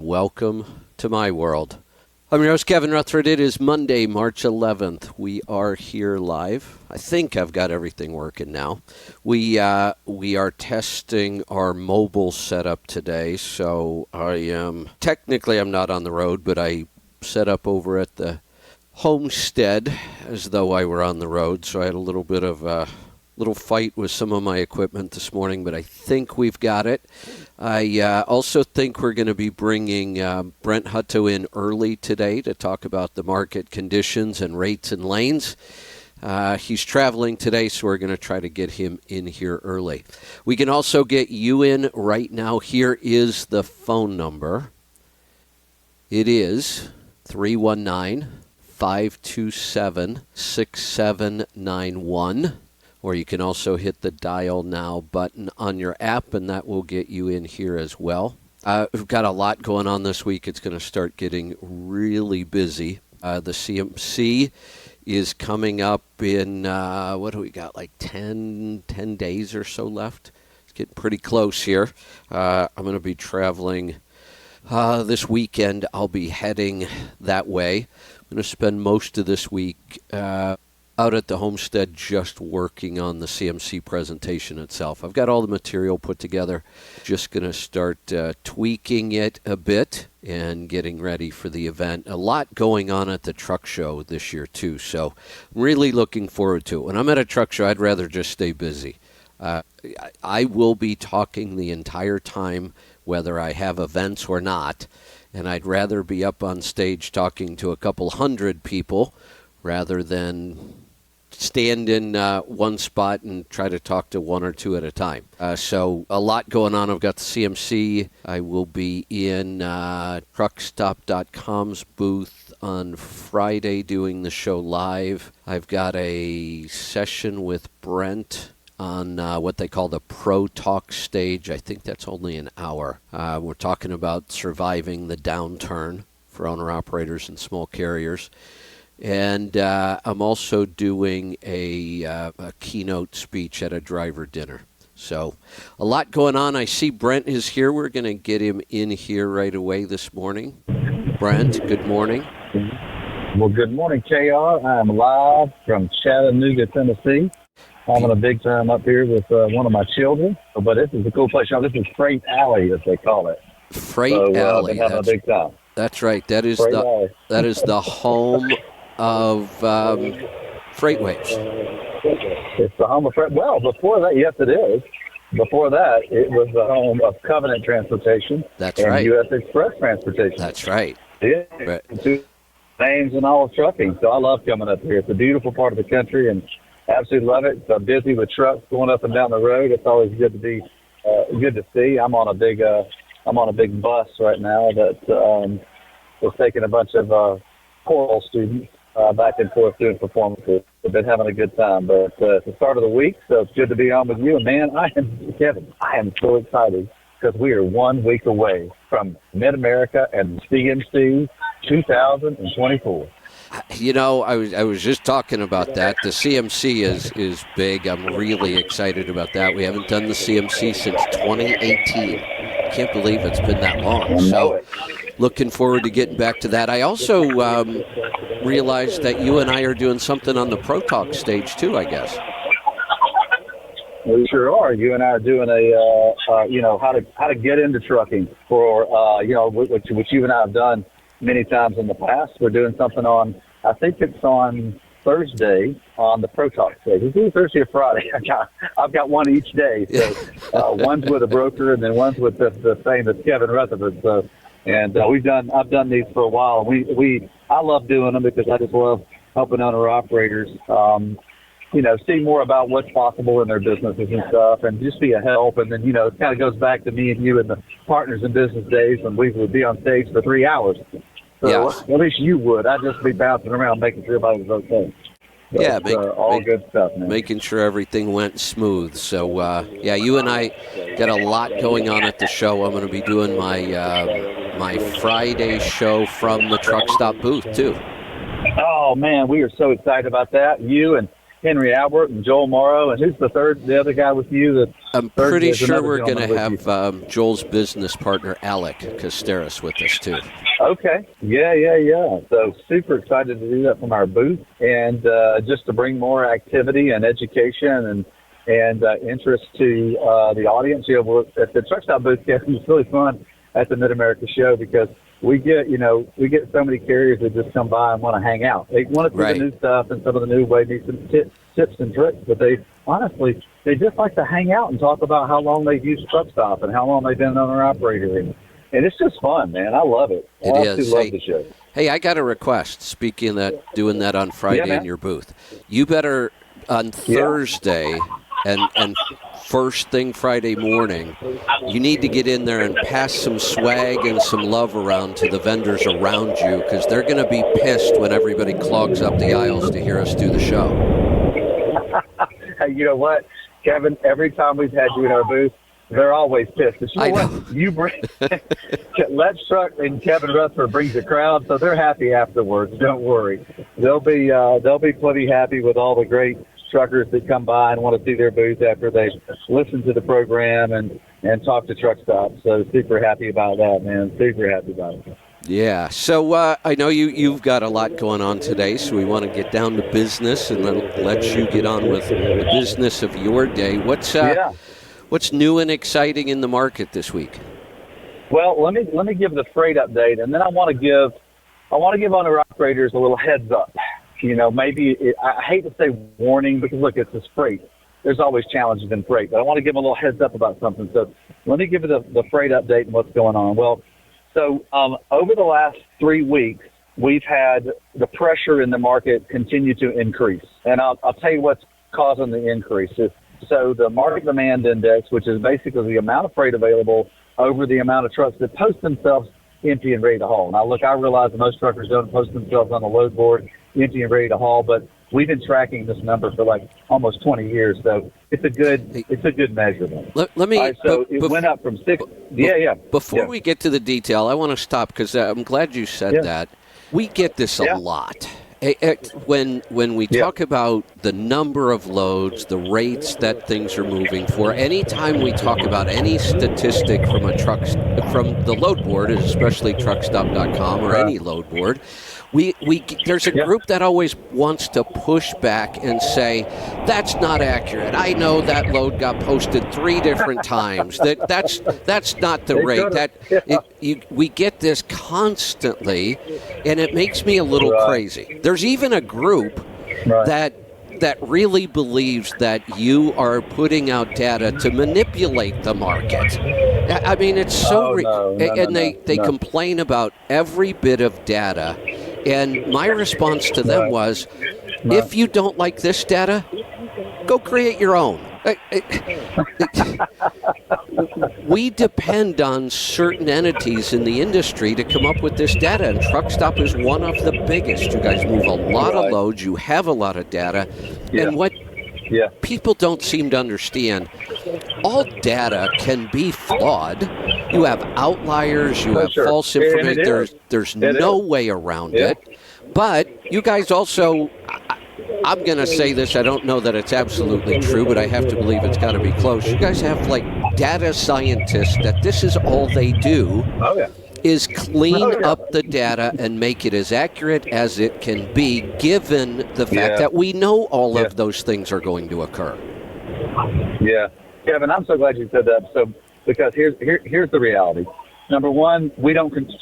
welcome to my world. I'm your host, Kevin Rutherford. It is Monday, March 11th. We are here live. I think I've got everything working now. We are testing our mobile setup today, so I'm not on the road, but I set up over at the homestead as though I were on the road, so I had a little bit of a little fight with some of my equipment this morning, but I think we've got it. I also think we're going to be bringing Brent Hutto in early today to talk about the market conditions and rates and lanes. He's traveling today, so we're going to try to get him in here early. We can also get you in right now. Here is the phone number. It is 319-527-6791. Or you can also hit the Dial Now button on your app, and that will get you in here as well. We've got a lot going on this week. It's going to start getting really busy. The CMC is coming up in, what do we got, like 10 days or so left? It's getting pretty close here. I'm going to be traveling this weekend. I'll be heading that way. I'm going to spend most of this week out at the homestead just working on the CMC presentation itself. I've got all the material put together. Just going to start tweaking it a bit and getting ready for the event. A lot going on at the truck show this year too, so I'm really looking forward to it. When I'm at a truck show, I'd rather just stay busy. I will be talking the entire time, whether I have events or not, and I'd rather be up on stage talking to a couple hundred people rather than stand in one spot and try to talk to one or two at a time. So a lot going on. I've got the CMC. I will be in truckstop.com's booth on Friday doing the show live. I've got a session with Brent on what they call the Pro Talk stage. I think that's only an hour. We're talking about surviving the downturn for owner-operators and small carriers. And I'm also doing a keynote speech at a driver dinner. So a lot going on. I see Brent is here. We're going to get him in here right away this morning. Brent, good morning. Well, good morning, KR. I'm live from Chattanooga, Tennessee. Having a big time up here with one of my children. But this is a cool place. This is Freight Alley, as they call it. Freight Alley. I've been having a big time. That's right. That is the home of FreightWaves. It's the home of Freight. Well, before that, yes, it is. Before that, it was the home of Covenant Transportation. That's right. U.S. Express Transportation. That's right. Yeah. Right. Two names in all of trucking. So I love coming up here. It's a beautiful part of the country, and absolutely love it. It's busy with trucks going up and down the road. It's always good to be good to see. I'm on a big bus right now that was taking a bunch of choral students back and forth doing performances. We've been having a good time, but it's the start of the week, so it's good to be on with you. And man, Kevin, I am so excited because we are 1 week away from Mid-America and CMC 2024. You know, I was just talking about that. The CMC is big. I'm really excited about that. We haven't done the CMC since 2018. I can't believe it's been that long. So looking forward to getting back to that. I also realized that you and I are doing something on the Pro Talk stage too, I guess. We sure are. You and I are doing how to get into trucking for which you and I have done many times in the past. We're doing something on, I think it's on Thursday on the Pro Talk stage. It's either Thursday or Friday. I've got one each day. So one's with a broker and then one's with the famous Kevin Rutherford. So, and I've done these for a while. I love doing them because I just love helping owner operators, see more about what's possible in their businesses and stuff, and just be a help. And then, it kind of goes back to me and you and the Partners in Business days when we would be on stage for 3 hours. So yes. At least you would. I'd just be bouncing around making sure everybody was okay. But, good stuff, man. Making sure everything went smooth. So, you and I got a lot going on at the show. I'm going to be doing my Friday show from the Truck Stop booth, too. Oh, man, we are so excited about that. You and Henry Albert and Joel Morrow, and who's the other guy with you that I'm Third pretty is sure another we're going to gentleman with have Joel's business partner, Alec Casteris, with us, too. Okay. Yeah. So super excited to do that from our booth, and just to bring more activity and education and interest to the audience. At the Truck Stop booth, Kevin, it's really fun at the Mid-America Show because we get so many carriers that just come by and want to hang out. They want to see the new stuff and some of the new ways, some tips and tricks, but they just like to hang out and talk about how long they've used Truck Stop and how long they've been an owner-operator. And it's just fun, man. I love it. It I is. love the show. Hey, I got a request. Speaking of that, doing that on Friday in your booth, you better on Thursday and first thing Friday morning, you need to get in there and pass some swag and some love around to the vendors around you because they're going to be pissed when everybody clogs up the aisles to hear us do the show. Hey, you know what, Kevin? Every time we've had you in our booth, they're always pissed. You know what? You bring Let's Truck and Kevin Rutherford brings a crowd, so they're happy afterwards. Don't worry. They'll be pretty happy with all the great truckers that come by and want to see their booth after they listen to the program and talk to Truck Stop. So super happy about that, man. Super happy about it. Yeah. So I know you've got a lot going on today, so we want to get down to business and then let you get on with the business of your day. What's new and exciting in the market this week? Well, let me give the freight update, and then I want to give owner operators a little heads up. I hate to say warning because look, it's freight. There's always challenges in freight, but I want to give them a little heads up about something. So let me give you the freight update and what's going on. Well, so over the last 3 weeks, we've had the pressure in the market continue to increase, and I'll tell you what's causing the increase. So the market demand index, which is basically the amount of freight available over the amount of trucks that post themselves empty and ready to haul. Now, look, I realize that most truckers don't post themselves on the load board empty and ready to haul, but we've been tracking this number for like almost 20 years, so it's a good measurement. Let me. Right, so it went up from 6. Before we get to the detail, I want to stop because I'm glad you said that. We get this a lot. When we talk about the number of loads, the rates that things are moving for, anytime we talk about any statistic from the load board, especially truckstop.com or any load board, there's a group that always wants to push back and say, that's not accurate. I know that load got posted 3 different times. That's not the rate. We get this constantly, and it makes me a little crazy. There's even a group that really believes that you are putting out data to manipulate the market. I mean, it's so they complain about every bit of data. And my response to them was, if you don't like this data, go create your own. We depend on certain entities in the industry to come up with this data, and Truck Stop is one of the biggest. You guys move a lot of loads. You have a lot of data. And what people don't seem to understand, all data can be flawed. You have outliers. You have false information. There's no way around it. But you guys also, I'm going to say this, I don't know that it's absolutely true, but I have to believe it's got to be close. You guys have like data scientists that this is all they do is clean up the data and make it as accurate as it can be, given the fact that we know all of those things are going to occur. Yeah. Kevin, I'm so glad you said that. So, because here's the reality. Number one,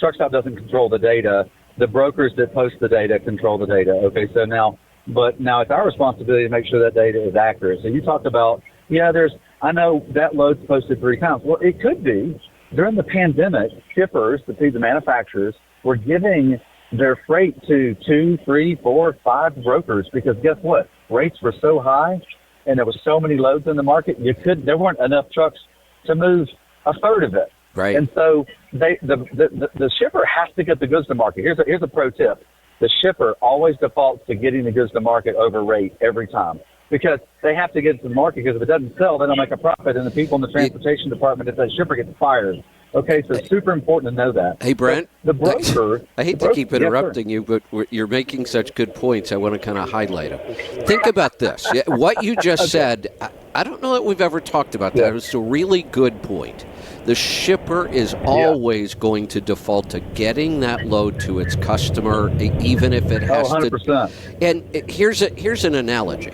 Truck Stop doesn't control the data. The brokers that post the data control the data. Okay, so now it's our responsibility to make sure that data is accurate. So you talked about, I know that load's posted 3 times. Well, it could be. During the pandemic, shippers, the manufacturers, were giving their freight to 2, 3, 4, 5 brokers because guess what? Rates were so high and there was so many loads in the market, there weren't enough trucks to move a third of it. Right. And so the shipper has to get the goods to market. Here's a pro tip. The shipper always defaults to getting the goods to market over rate every time because they have to get it to the market because if it doesn't sell, they don't make a profit, and the people in the transportation department, if that shipper gets fired. Okay, so it's super important to know that. Hey, Brent, the broker... I hate to keep interrupting you, but you're making such good points. I want to kind of highlight them. Think about this. What you just said, I don't know that we've ever talked about that. It's a really good point. The shipper is always going to default to getting that load to its customer, even if it has 100%. And here's an analogy.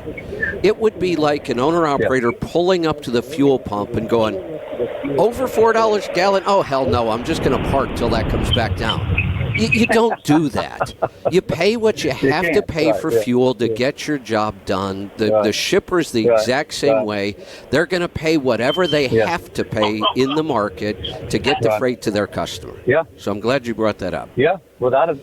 It would be like an owner-operator pulling up to the fuel pump and going, over $4 a gallon? Oh, hell no, I'm just going to park till that comes back down. You don't do that. You pay what you have to pay for fuel to get your job done. The shipper's the exact same way. They're going to pay whatever they have to pay in the market to get the freight to their customer. Yeah. So I'm glad you brought that up. Yeah, without a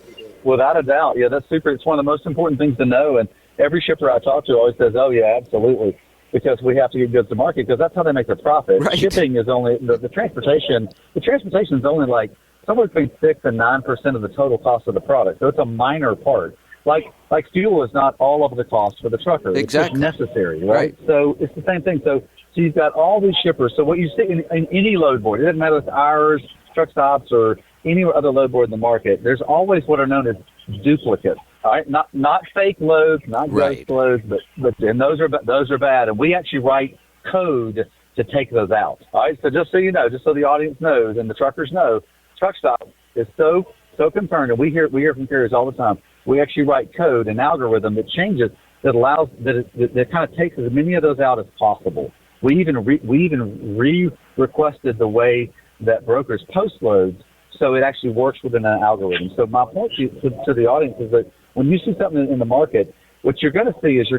doubt. Yeah, that's super. It's one of the most important things to know. And every shipper I talk to always says, oh, yeah, absolutely. Because we have to get goods to market because that's how they make their profit. Right. Shipping is only the transportation. The transportation is only like somewhere between 6 and 9% of the total cost of the product. So it's a minor part. Like fuel is not all of the cost for the trucker. Exactly. It's just necessary, right? So it's the same thing. So you've got all these shippers. So what you see in any load board, it doesn't matter if it's ours, truck stops, or any other load board in the market, there's always what are known as duplicates. All right, not fake loads, not ghost loads, but and those are bad. And we actually write code to take those out. All right, so just so you know, just so the audience knows and the truckers know, truck stop is so concerned, and we hear from carriers all the time. We actually write code, an algorithm that changes that allows that kind of takes as many of those out as possible. We even requested the way that brokers post loads, so it actually works within an algorithm. So my point to the audience is that when you see something in the market, what you're going to see is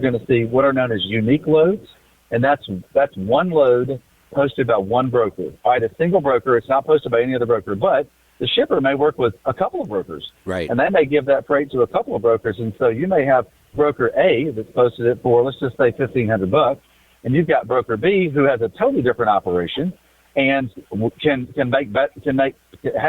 what are known as unique loads, and that's one load posted by one broker. All right, a single broker, it's not posted by any other broker, but the shipper may work with a couple of brokers. Right. And they may give that freight to a couple of brokers, and so you may have broker A that's posted it for, let's just say $1,500, and you've got broker B who has a totally different operation and has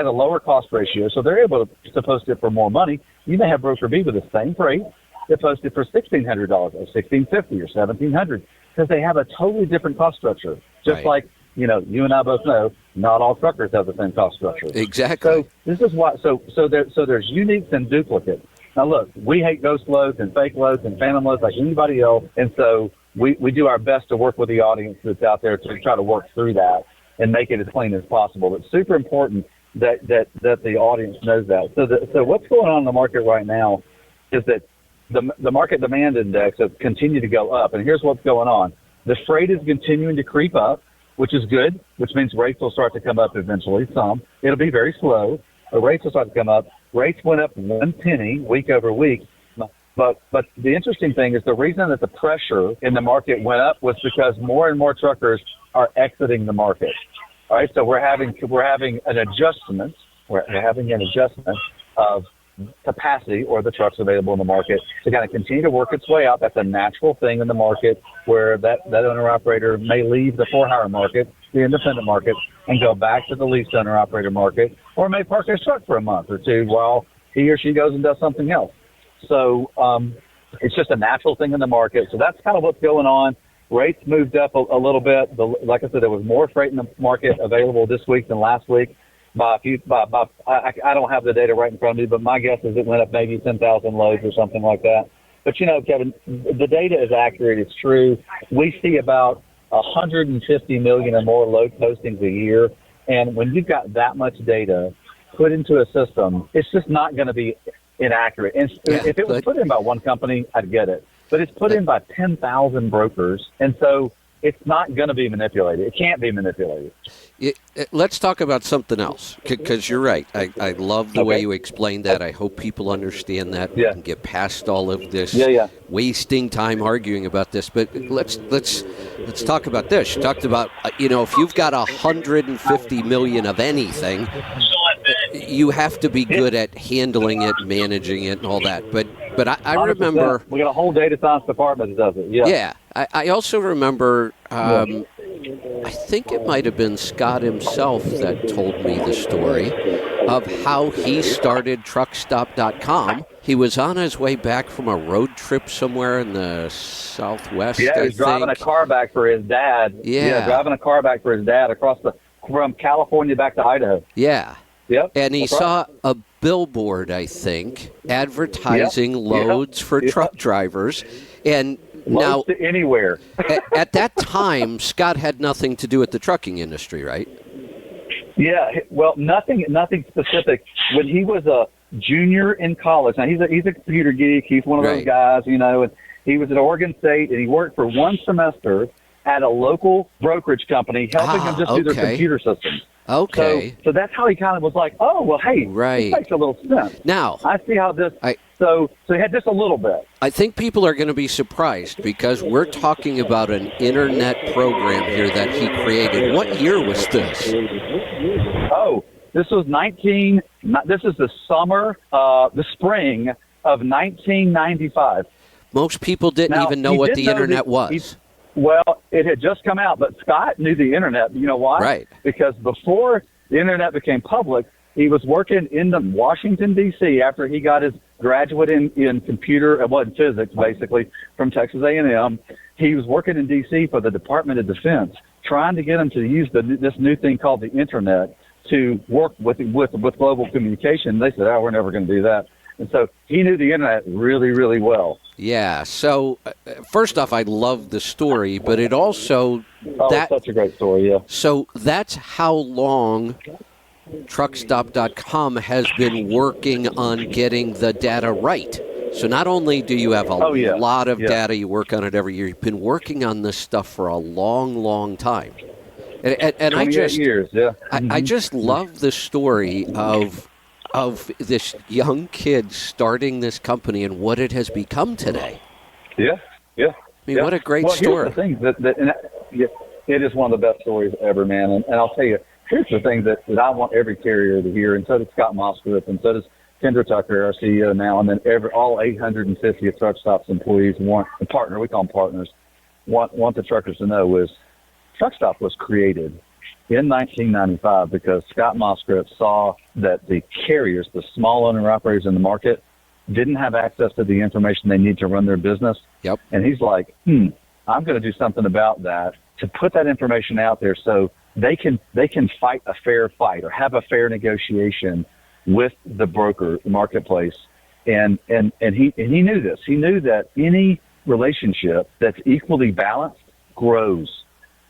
a lower cost ratio, so they're able to post it for more money. You may have broker B with the same freight that posted for $1,600 or $1,650 or $1,700 because they have a totally different cost structure. Just like, you and I both know, not all truckers have the same cost structure. Exactly. So this is why. So there's uniques and duplicates. Now look, we hate ghost loads and fake loads and phantom loads like anybody else, and so we do our best to work with the audience that's out there to try to work through that and make it as clean as possible. It's super important that the audience knows that. So what's going on in the market right now is that the market demand index has continued to go up, and here's what's going on. The freight is continuing to creep up, which is good, which means rates will start to come up eventually. It'll be very slow, but rates will start to come up. Rates went up 1 penny week over week. But the interesting thing is the reason that the pressure in the market went up was because more and more truckers are exiting the market. All right, so we're having an adjustment. We're having an adjustment of capacity or the trucks available in the market to kind of continue to work its way out. That's a natural thing in the market where that owner-operator may leave the for-hire market, the independent market, and go back to the leased owner-operator market, or may park his truck for a month or two while he or she goes and does something else. So it's just a natural thing in the market. So that's kind of what's going on. Rates moved up a little bit. Like I said, there was more freight in the market available this week than last week. I don't have the data right in front of me, but my guess is it went up maybe 10,000 loads or something like that. But, Kevin, the data is accurate. It's true. We see about 150 million or more load postings a year. And when you've got that much data put into a system, it's just not going to be inaccurate. And if it was put in by one company, I'd get it. But it's put in by 10,000 brokers. And so it's not going to be manipulated. It can't be manipulated. Let's talk about something else, because you're right. I love the way you explained that. I hope people understand that and get past all of this wasting time arguing about this. But let's talk about this. You talked about, if you've got 150 million of anything, you have to be good at handling it, managing it, and all that. But I remember... We got a whole data science department that does it, Yeah. I also remember, I think it might have been Scott himself that told me the story of how he started truckstop.com. He was on his way back from a road trip somewhere in the Southwest, he was driving a car back for his dad. Driving a car back for his dad from California back to Idaho. Yeah. Yep. And he saw a billboard, I think, advertising loads for truck drivers. And Now, Most to anywhere. at that time, Scott had nothing to do with the trucking industry, right? Yeah, well, nothing specific. When he was a junior in college, now he's a computer geek. He's one of those Right. guys, and he was at Oregon State, and he worked for one semester at a local brokerage company, helping him just do their okay. computer systems. Okay. So that's how he kind of was like, oh, well, hey, Right. this makes a little sense. Now, I see how this. So he had just a little bit. I think people are going to be surprised because we're talking about an internet program here that he created. What year was this? Oh, this was this is the spring of 1995. Most people didn't Now, even know he what did the know internet that was. Well, it had just come out, but Scott knew the internet. You know why? Right. Because before the internet became public, he was working in Washington, D.C. after he got his graduate in computer, physics, basically, from Texas A&M. He was working in D.C. for the Department of Defense, trying to get him to use this new thing called the internet to work with global communication. They said, we're never going to do that. And so he knew the internet really, really well. Yeah. So first off, I love the story, but it also It's such a great story, yeah. So that's how long Truckstop.com has been working on getting the data right. So not only do you have a lot of data, you work on it every year, you've been working on this stuff for a long, long time. And I just years, yeah. I just love the story of this young kid starting this company and what it has become today. Yeah. I mean, what a great story. Here's the thing it is one of the best stories ever, man. And I'll tell you, here's the thing that I want every carrier to hear, and so does Scott Moskowitz, and so does Kendra Tucker, our CEO now, and then all 850 of Truckstop's employees we call them partners, want the truckers to know is Truckstop was created in 1995 because Scott Moskowitz saw that the carriers, the small owner-operators in the market, didn't have access to the information they need to run their business. Yep. And he's like, I'm going to do something about that to put that information out there so they can fight a fair fight or have a fair negotiation with the broker marketplace. And he knew this. He knew that any relationship that's equally balanced grows.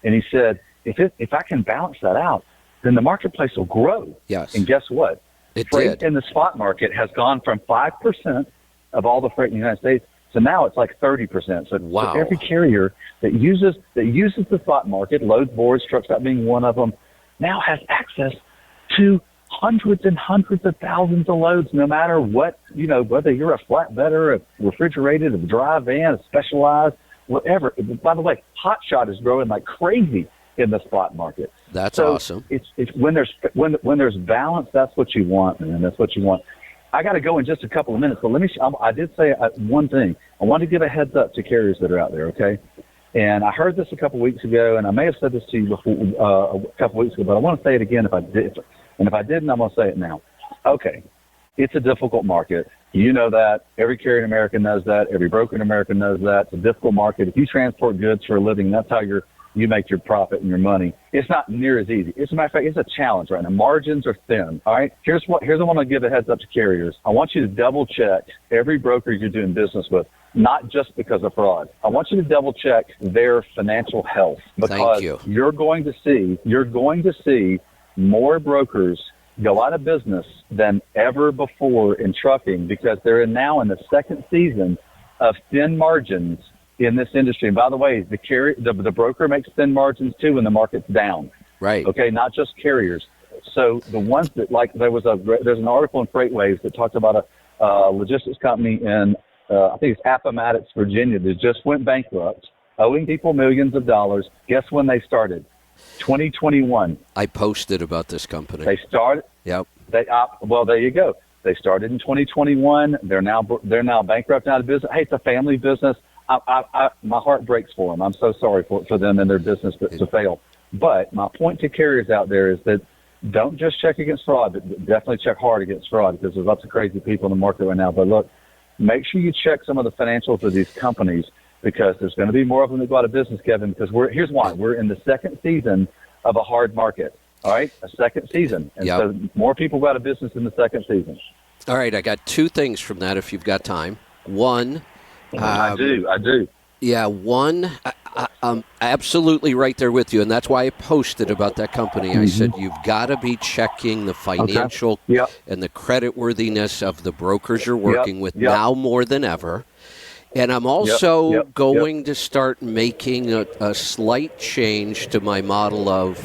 And he said, if I can balance that out, then the marketplace will grow. Yes. And guess what? Freight did. in the spot market has gone from 5% of all the freight in the United States to now it's like 30%. So, wow. So every carrier that uses the spot market, load boards, Truckstop being one of them, now has access to hundreds and hundreds of thousands of loads, no matter what, whether you're a flatbedder, a refrigerated, a dry van, a specialized, whatever. By the way, Hotshot is growing like crazy in the spot market. That's so awesome. It's when there's balance, that's what you want, man. That's what you want. I got to go in just a couple of minutes, but I did say one thing. I want to give a heads up to carriers that are out there, okay? And I heard this a couple of weeks ago, and I may have said this to you before a couple of weeks ago, but I want to say it again if I did. And if I didn't, I'm going to say it now. Okay, it's a difficult market. You know that. Every carrier in America knows that. Every broker in America knows that. It's a difficult market. If you transport goods for a living, that's how you make your profit and your money. It's not near as easy. As a matter of fact, it's a challenge right now. Margins are thin. All right. Here's I want to give a heads up to carriers. I want you to double check every broker you're doing business with, not just because of fraud. I want you to double check their financial health because you're going to see more brokers go out of business than ever before in trucking because they're now in the second season of thin margins in this industry. And by the way, the broker makes thin margins too when the market's down. Right. Okay, not just carriers. So the ones that there's an article in FreightWaves that talked about a logistics company in I think it's Appomattox, Virginia, that just went bankrupt, owing people millions of dollars. Guess when they started? 2021. I posted about this company. They started. Yep. Well, there you go. They started in 2021. They're now bankrupt, out of business. Hey, it's a family business. My heart breaks for them. I'm so sorry for them and their business to fail. But my point to carriers out there is that don't just check against fraud, but definitely check hard against fraud because there's lots of crazy people in the market right now. But look, make sure you check some of the financials of these companies because there's going to be more of them that go out of business, Kevin, because here's why. We're in the second season of a hard market, all right? A second season. And so more people go out of business in the second season. All right, I got two things from that if you've got time. One, I do. Yeah, I'm absolutely right there with you, and that's why I posted about that company. I said you've got to be checking the financial Yep. and the creditworthiness of the brokers you're working with Yep. now more than ever. And I'm also going to start making a slight change to my model of,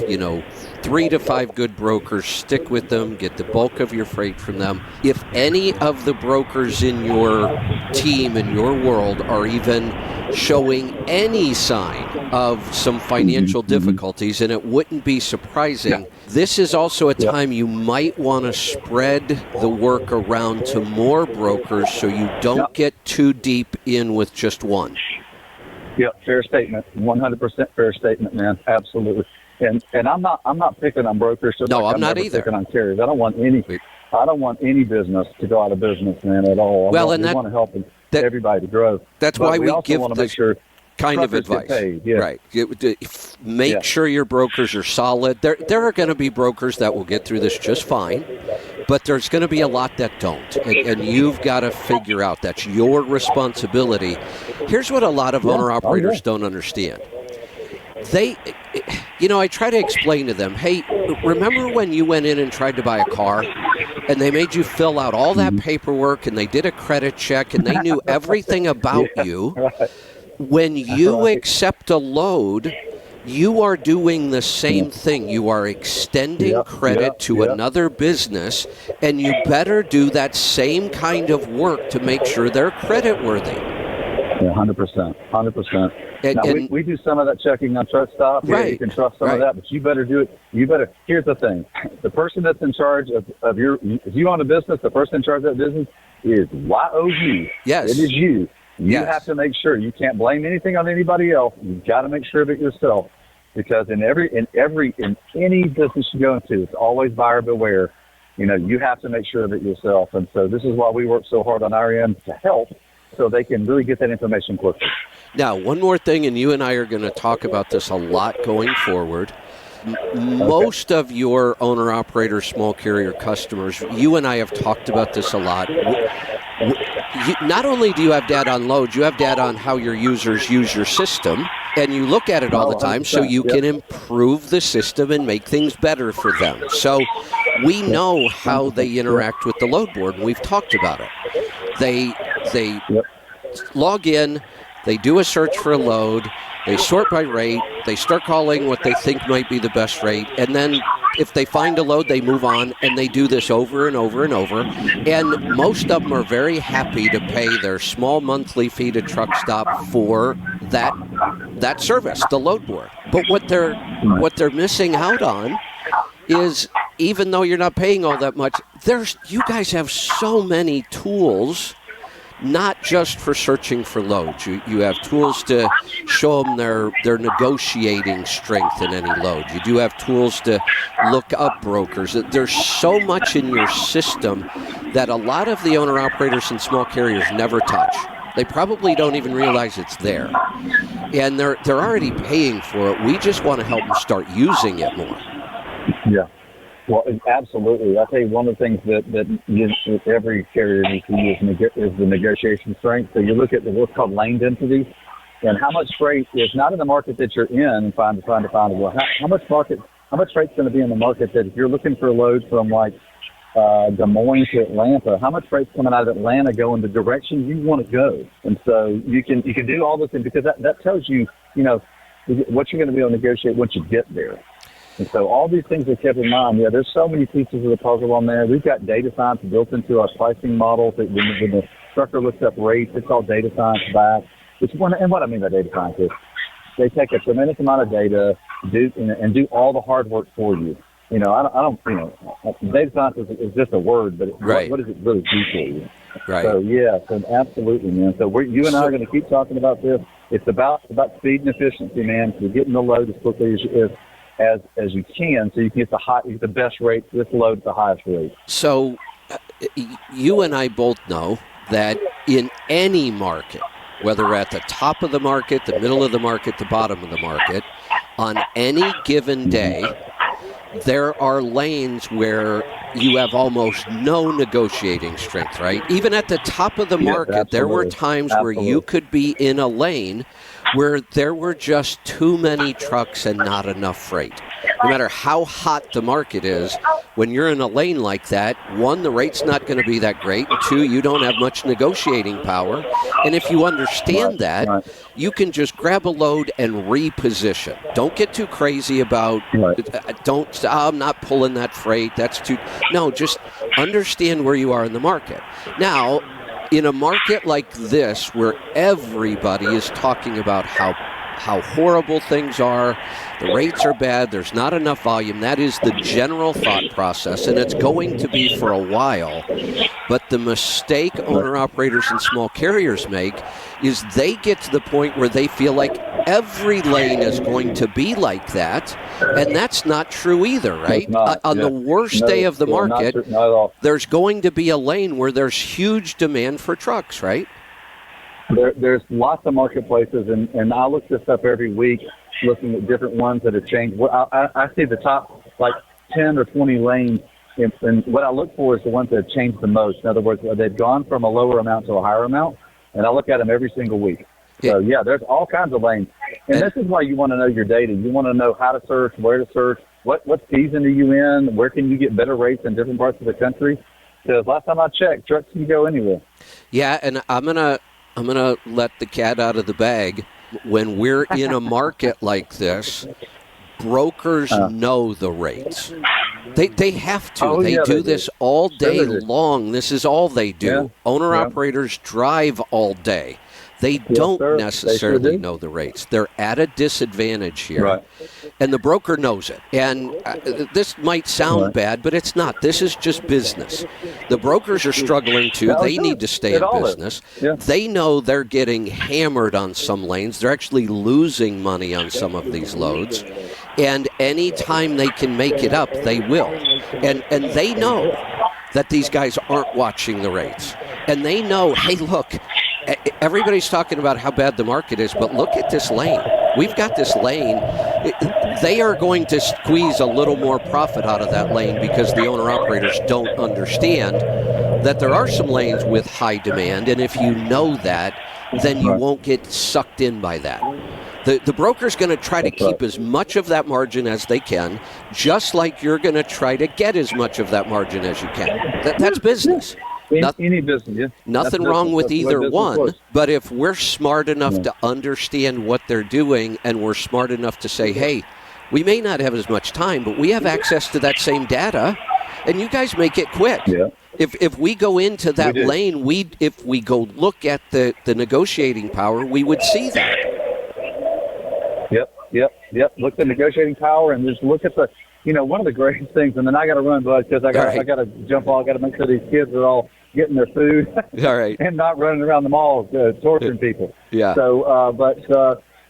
3 to 5 good brokers, stick with them, get the bulk of your freight from them. If any of the brokers in your team, in your world, are even showing any sign of some financial difficulties, and it wouldn't be surprising, this is also a time you might want to spread the work around to more brokers so you don't get too deep in with just one. Yeah, fair statement. 100% fair statement, man. Absolutely. And I'm not picking on brokers. No, I'm not never either. Picking on carriers. I don't want any business to go out of business, man, at all. We want to help everybody to grow. That's why we also give want to this make sure kind of truckers advice. get paid. Yeah. Right. Make sure your brokers are solid. There are going to be brokers that will get through this just fine, but there's going to be a lot that don't. And you've got to figure out that's your responsibility. Here's what a lot of owner-operators don't understand. I try to explain to them, hey, remember when you went in and tried to buy a car and they made you fill out all that paperwork and they did a credit check and they knew everything about you? Right. When you accept a load, you are doing the same thing. You are extending credit to another business, and you better do that same kind of work to make sure they're creditworthy. Yeah, 100%. 100%. And we do some of that checking on Truck Stop. Yeah, right. You can trust some of that, but you better do it. Here's the thing. The person that's in charge of your, if you own a business, the person in charge of that business is YOU. Yes. It is you. You have to make sure you can't blame anything on anybody else. You've got to make sure of it yourself, because in any business you go into, it's always buyer beware. You have to make sure of it yourself, and so this is why we work so hard on our end to help, so they can really get that information quickly. Now, one more thing, and you and I are going to talk about this a lot going forward. Most of your owner-operator small carrier customers, you and I have talked about this a lot. Not only do you have data on loads, you have data on how your users use your system, and you look at it all the time so you can improve the system and make things better for them. So we know how they interact with the load board, and we've talked about it. They log in, they do a search for a load, they sort by rate, they start calling what they think might be the best rate, and then if they find a load, they move on, and they do this over and over and over. And most of them are very happy to pay their small monthly fee to Truck Stop for that service, the load board. But what they're missing out on is, even though you're not paying all that much, you guys have so many tools. Not just for searching for loads. You have tools to show them their negotiating strength in any load. You do have tools to look up brokers. There's so much in your system that a lot of the owner-operators and small carriers never touch. They probably don't even realize it's there. And they're already paying for it. We just want to help them start using it more. Yeah. Well, absolutely. I tell you, one of the things that every carrier needs to use is the negotiation strength. So you look at what's called lane density, and how much freight is not in the market that you're in. Trying to find how much freight's going to be in the market that if you're looking for a load from Des Moines to Atlanta, how much freight's coming out of Atlanta going the direction you want to go, and so you can do all this things, because that tells you what you're going to be able to negotiate once you get there. And so all these things are kept in mind. Yeah, there's so many pieces of the puzzle on there. We've got data science built into our pricing models. When the trucker looks up rates, it's all data science back. And what I mean by data science is they take a tremendous amount of data and do all the hard work for you. Data science is just a word, but what does it really do for you? Right. So absolutely, man. So you and I are going to keep talking about this. It's about speed and efficiency, man. So getting the load as quickly as you can, so you can get the best rate, this load at the highest rate. So you and I both know that in any market, whether at the top of the market, the middle of the market, the bottom of the market, on any given day, there are lanes where you have almost no negotiating strength, right? Even at the top of the market, there were times where you could be in a lane where there were just too many trucks and not enough freight. No matter how hot the market is, when you're in a lane like that, one, the rate's not going to be that great, and two, you don't have much negotiating power. And if you understand that, you can just grab a load and reposition. Don't get too crazy about, I'm not pulling that freight, that's too, no, just understand where you are in the market. Now, in a market like this where everybody is talking about how horrible things are, the rates are bad, there's not enough volume, that is the general thought process, and it's going to be for a while. But the mistake owner-operators and small carriers make is they get to the point where they feel like every lane is going to be like that, and that's not true either, right? On the worst day of the market, there's going to be a lane where there's huge demand for trucks, right? There's lots of marketplaces, and I look this up every week, looking at different ones that have changed. I see the top, 10 or 20 lanes, and what I look for is the ones that have changed the most. In other words, they've gone from a lower amount to a higher amount, and I look at them every single week. So, there's all kinds of lanes. And this is why you want to know your data. You want to know how to search, where to search, what season are you in, where can you get better rates in different parts of the country. Because last time I checked, trucks can go anywhere. Yeah, and I'm gonna let the cat out of the bag. When we're in a market like this, brokers know the rates. They have to. They do this all day long. This is all they do. Yeah. Owner-operators drive all day. They don't necessarily know the rates. They're at a disadvantage here. Right. And the broker knows it. And this might sound bad, but it's not. This is just business. The brokers are struggling too. They need to stay in business. Yeah. They know they're getting hammered on some lanes. They're actually losing money on some of these loads. And anytime they can make it up, they will. And they know that these guys aren't watching the rates. And they know, hey, look, everybody's talking about how bad the market is, but look at this lane. We've got this lane. They are going to squeeze a little more profit out of that lane because the owner-operators don't understand that there are some lanes with high demand, and if you know that, then you won't get sucked in by that. The broker's going to try to keep as much of that margin as they can, just like you're going to try to get as much of that margin as you can. That's business. Any business, yeah. Nothing wrong with either one, but if we're smart enough to understand what they're doing and we're smart enough to say, hey, we may not have as much time, but we have access to that same data, and you guys make it quick. Yeah. If we go into that lane, if we go look at the negotiating power, we would see that. Yep. Look at the negotiating power and just look at the, one of the great things, and then I got to run, Bud, because I got to jump off. I got to make sure these kids are all getting their food all right. and not running around the malls torturing people. Yeah. So,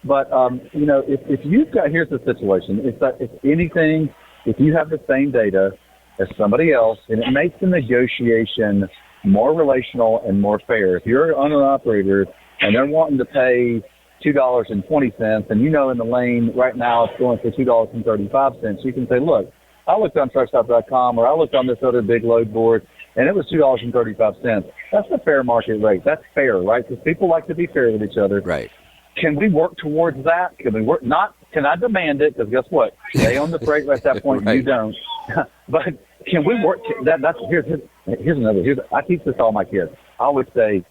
if you've got, here's the situation. If you have the same data as somebody else, and it makes the negotiation more relational and more fair. If you're an owner-operator and they're wanting to pay $2.20, and in the lane right now it's going for $2.35, you can say, look, I looked on truckstop.com or I looked on this other big load board, and it was $2.35. That's a fair market rate. That's fair, right? Because people like to be fair with each other. Right. Can we work towards that? Can we work? Can I demand it? Because guess what? They own the freight at that point. Right. You don't. But can we work? Here's another. I teach this to all my kids. I always say,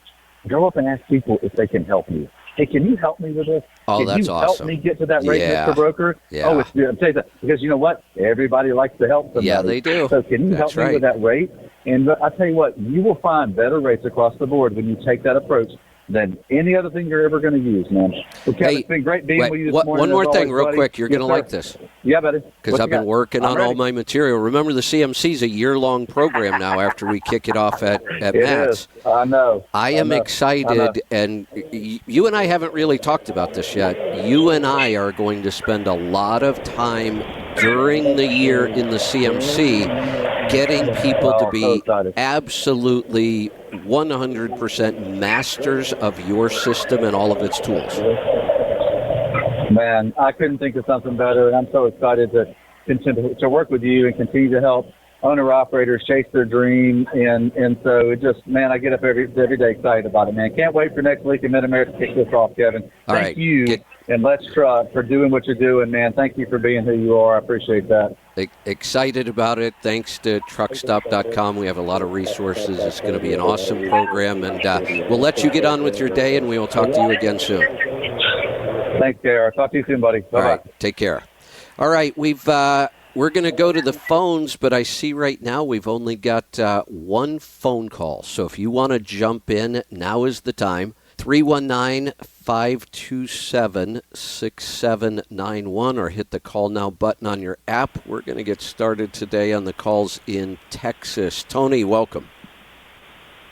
go up and ask people if they can help you. Hey, can you help me with this? Oh, can that's you awesome. Help me get to that rate, Mr. Broker? Yeah. Oh, I'm telling you that, because you know what? Everybody likes to help somebody. Yeah, they do. So can you help me with that rate? And I tell you what, you will find better rates across the board when you take that approach than any other thing you're ever going to use, man. Okay, it's been great being with you this morning. One more thing real quick. You're going to like this. Yeah, buddy. Because I've been working on all my material. Remember, the CMC's a year-long program now after we kick it off at Matt's. I know. I am excited, and you and I haven't really talked about this yet. You and I are going to spend a lot of time during the year in the CMC getting people to be absolutely 100% masters of your system and all of its tools. Man, I couldn't think of something better, and I'm so excited to continue to work with you and continue to help owner operators chase their dream, and so it just, man, I get up every day excited about it, man. Can't wait for next week in Mid-America to kick this off, Kevin. All Thank right. you and Let's Truck for doing what you're doing, man. Thank you for being who you are. I appreciate that. Excited about it. Thanks to truckstop.com. We have a lot of resources. It's going to be an awesome program, and we'll let you get on with your day, and we will talk to you again soon. Thanks, KR. Talk to you soon, buddy. Bye-bye. All right, take care. All right, we're going to go to the phones, but I see right now we've only got one phone call. So if you want to jump in, now is the time. 319-527-6791 or hit the Call Now button on your app. We're going to get started today on the calls in Texas. Tony, welcome.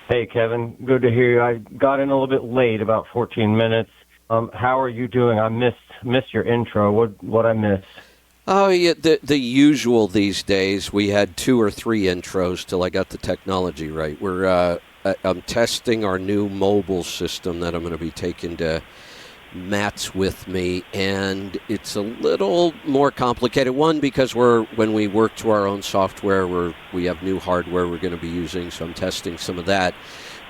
Hey, Kevin. Good to hear you. I got in a little bit late, about 14 minutes. How are you doing? I missed your intro. What I missed? Oh, yeah, the usual these days. We had 2 or 3 intros till I got the technology right. I'm testing our new mobile system that I'm going to be taking to Matt's with me, and it's a little more complicated. One, because when we work to our own software, we have new hardware we're going to be using, so I'm testing some of that.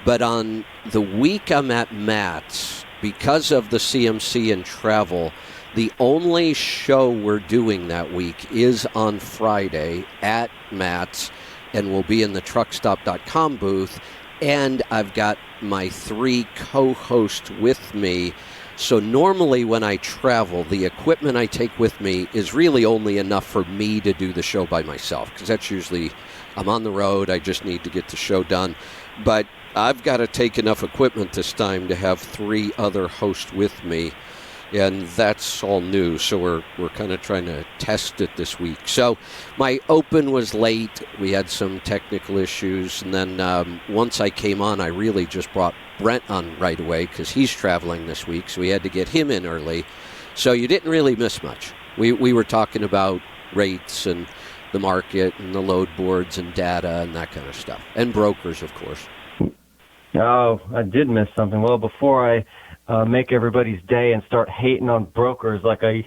But on the week I'm at Matt's, because of the CMC and travel, the only show we're doing that week is on Friday at Matt's, and we'll be in the truckstop.com booth. And I've got my 3 co-hosts with me. So normally when I travel, the equipment I take with me is really only enough for me to do the show by myself, because that's usually, I'm on the road, I just need to get the show done. But I've got to take enough equipment this time to have 3 other hosts with me. And that's all new, so we're kind of trying to test it this week. So my open was late. We had some technical issues, and then once I came on, I really just brought Brent on right away because he's traveling this week, so we had to get him in early. So you didn't really miss much. We were talking about rates and the market and the load boards and data and that kind of stuff, and brokers, of course. Oh, I did miss something. Well, before I make everybody's day and start hating on brokers like I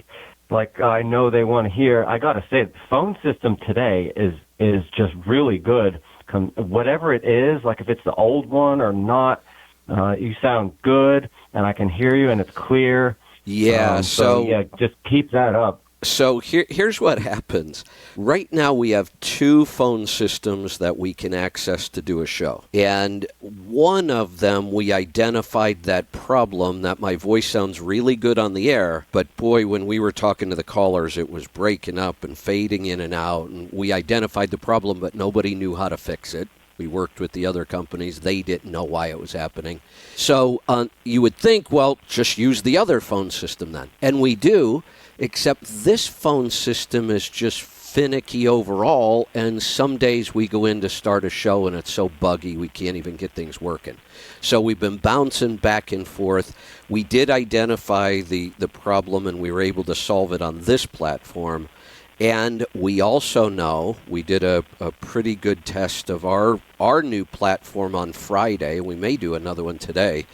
know they want to hear, I got to say, the phone system today is just really good. Whatever it is, like if it's the old one or not, you sound good, and I can hear you, and it's clear. Yeah, so just keep that up. So here's what happens. Right now we have 2 phone systems that we can access to do a show. And one of them, we identified that problem, that my voice sounds really good on the air, but boy, when we were talking to the callers, it was breaking up and fading in and out. And we identified the problem, but nobody knew how to fix it. We worked with the other companies. They didn't know why it was happening. So you would think, well, just use the other phone system then. And we do. Except this phone system is just finicky overall, and some days we go in to start a show and it's so buggy we can't even get things working. So we've been bouncing back and forth. We did identify the problem, and we were able to solve it on this platform. And we also know, we did a pretty good test of our new platform on Friday. We may do another one today.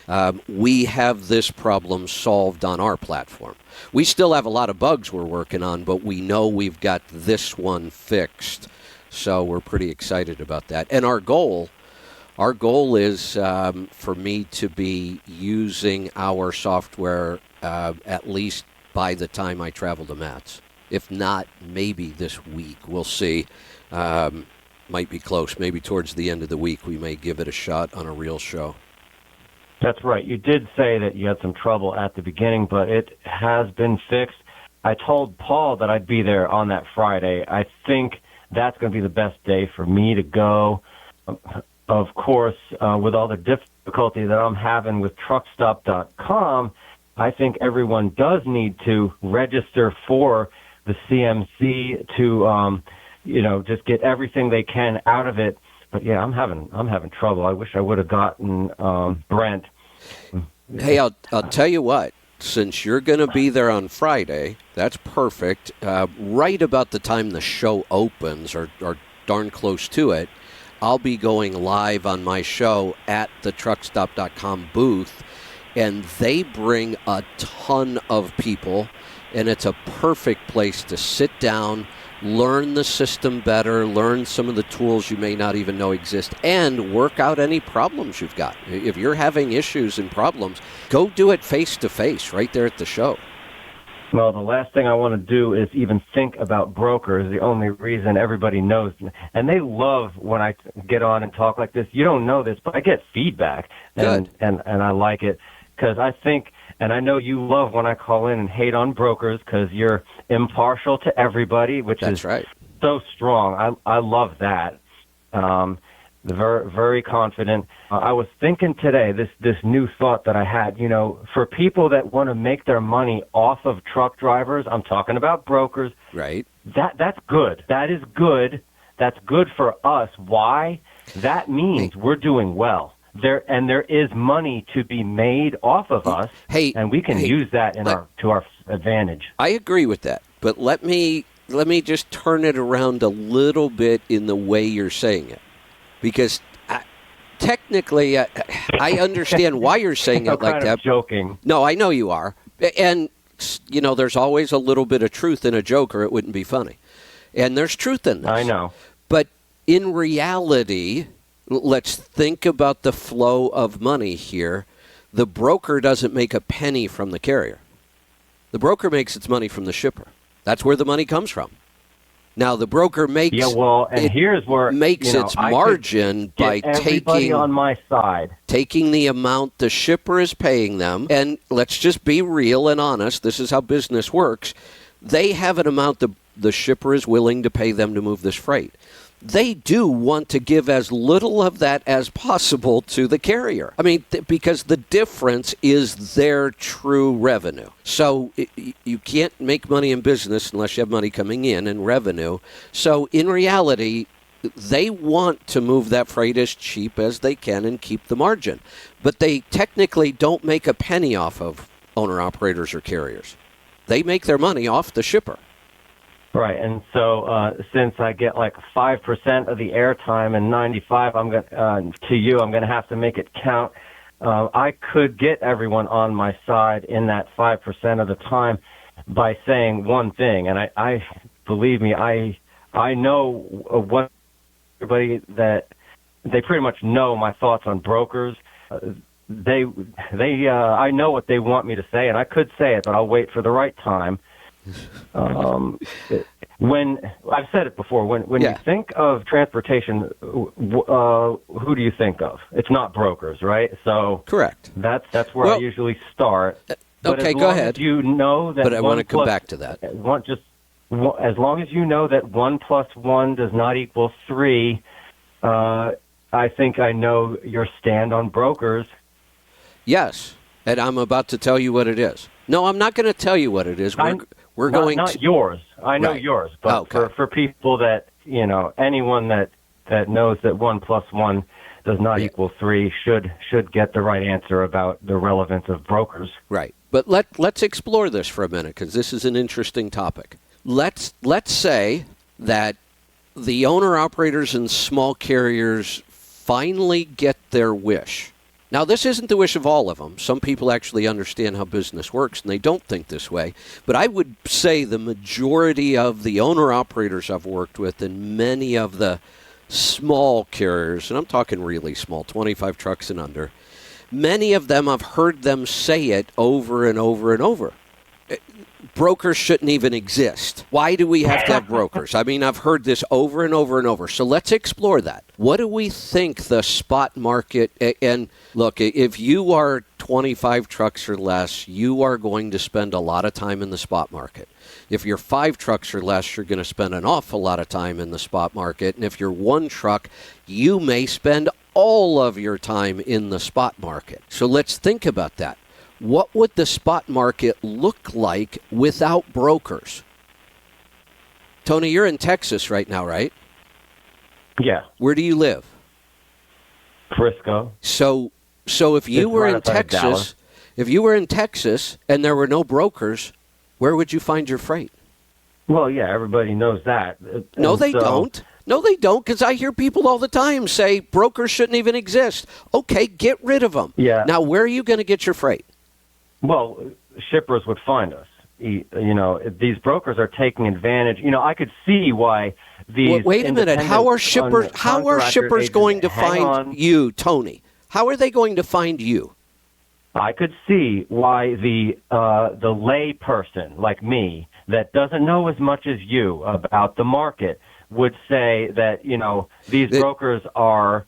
We have this problem solved on our platform. We still have a lot of bugs we're working on, but we know we've got this one fixed. So we're pretty excited about that. And our goal is for me to be using our software at least by the time I travel to Matt's. If not, maybe this week. We'll see. Might be close. Maybe towards the end of the week we may give it a shot on a real show. That's right. You did say that you had some trouble at the beginning, but it has been fixed. I told Paul that I'd be there on that Friday. I think that's going to be the best day for me to go. Of course, with all the difficulty that I'm having with truckstop.com, I think everyone does need to register for the CMC to, just get everything they can out of it. But yeah, I'm having trouble. I wish I would have gotten Brent. Hey, I'll tell you what. Since you're going to be there on Friday, that's perfect. Right about the time the show opens, or darn close to it, I'll be going live on my show at the truckstop.com booth, and they bring a ton of people. And it's a perfect place to sit down, learn the system better, learn some of the tools you may not even know exist, and work out any problems you've got. If you're having issues and problems, go do it face-to-face right there at the show. Well, the last thing I want to do is even think about brokers. The only reason everybody knows, and they love when I get on and talk like this. You don't know this, but I get feedback, and I like it because I think, and I know you love when I call in and hate on brokers because you're impartial to everybody, which That's is right. so strong. I love that. Very, very confident. I was thinking today, this new thought that I had, for people that want to make their money off of truck drivers, I'm talking about brokers. Right. That's good. That is good. That's good for us. Why? That means we're doing well. There is money to be made off of us, and we can use that to our advantage. I agree with that, but let me just turn it around a little bit in the way you're saying it. Because technically, I understand why you're saying it like that. Joking. No, I know you are. And, there's always a little bit of truth in a joke or it wouldn't be funny. And there's truth in this. I know. But in reality, let's think about the flow of money here. The broker doesn't make a penny from the carrier. The broker makes its money from the shipper. That's where the money comes from. Now the broker makes here's where its margin by taking on my side, taking the amount the shipper is paying them, and let's just be real and honest. This is how business works. They have an amount the shipper is willing to pay them to move this freight. They do want to give as little of that as possible to the carrier. I mean, because the difference is their true revenue. So you can't make money in business unless you have money coming in and revenue. So in reality, they want to move that freight as cheap as they can and keep the margin. But they technically don't make a penny off of owner-operators or carriers. They make their money off the shipper. Right, and so since I get like 5% of the airtime and 95, I'm going to have to make it count. I could get everyone on my side in that 5% of the time by saying one thing, and I believe me, I know what everybody that they pretty much know my thoughts on brokers. I know what they want me to say, and I could say it, but I'll wait for the right time. When I've said it before, when you think of transportation, who do you think of? It's not brokers, right? So correct. That's where I usually start. Okay, go ahead. You know that, but I want to come back to that. As long as you know that 1 + 1 does not equal 3, I think I know your stand on brokers. Yes, and I'm about to tell you what it is. No, I'm not going to tell you what it is. We're going not yours. I know yours, but for people that anyone that knows that 1 + 1 does not equal 3 should get the right answer about the relevance of brokers. Right, but let's explore this for a minute because this is an interesting topic. Let's say that the owner operators and small carriers finally get their wish. Now, this isn't the wish of all of them. Some people actually understand how business works, and they don't think this way. But I would say the majority of the owner-operators I've worked with and many of the small carriers, and I'm talking really small, 25 trucks and under, many of them, I've heard them say it over and over and over. Brokers shouldn't even exist. Why do we have to have brokers? I mean, I've heard this over and over and over. So let's explore that. What do we think the spot market, and look, if you are 25 trucks or less, you are going to spend a lot of time in the spot market. If you're 5 trucks or less, you're going to spend an awful lot of time in the spot market. And if you're 1 truck, you may spend all of your time in the spot market. So let's think about that. What would the spot market look like without brokers? Tony, you're in Texas right now, right? Yeah. Where do you live? Frisco. So if you were in Texas, and there were no brokers, where would you find your freight? Well, yeah, everybody knows that. No, they don't. No, they don't, because I hear people all the time say brokers shouldn't even exist. Okay, get rid of them. Yeah. Now, where are you going to get your freight? Well, shippers would find us. these brokers are taking advantage. I could see why these. Wait a minute. How are shippers going to find on. you, Tony? How are they going to find you? I could see why the lay person like me that doesn't know as much as you about the market would say that these brokers are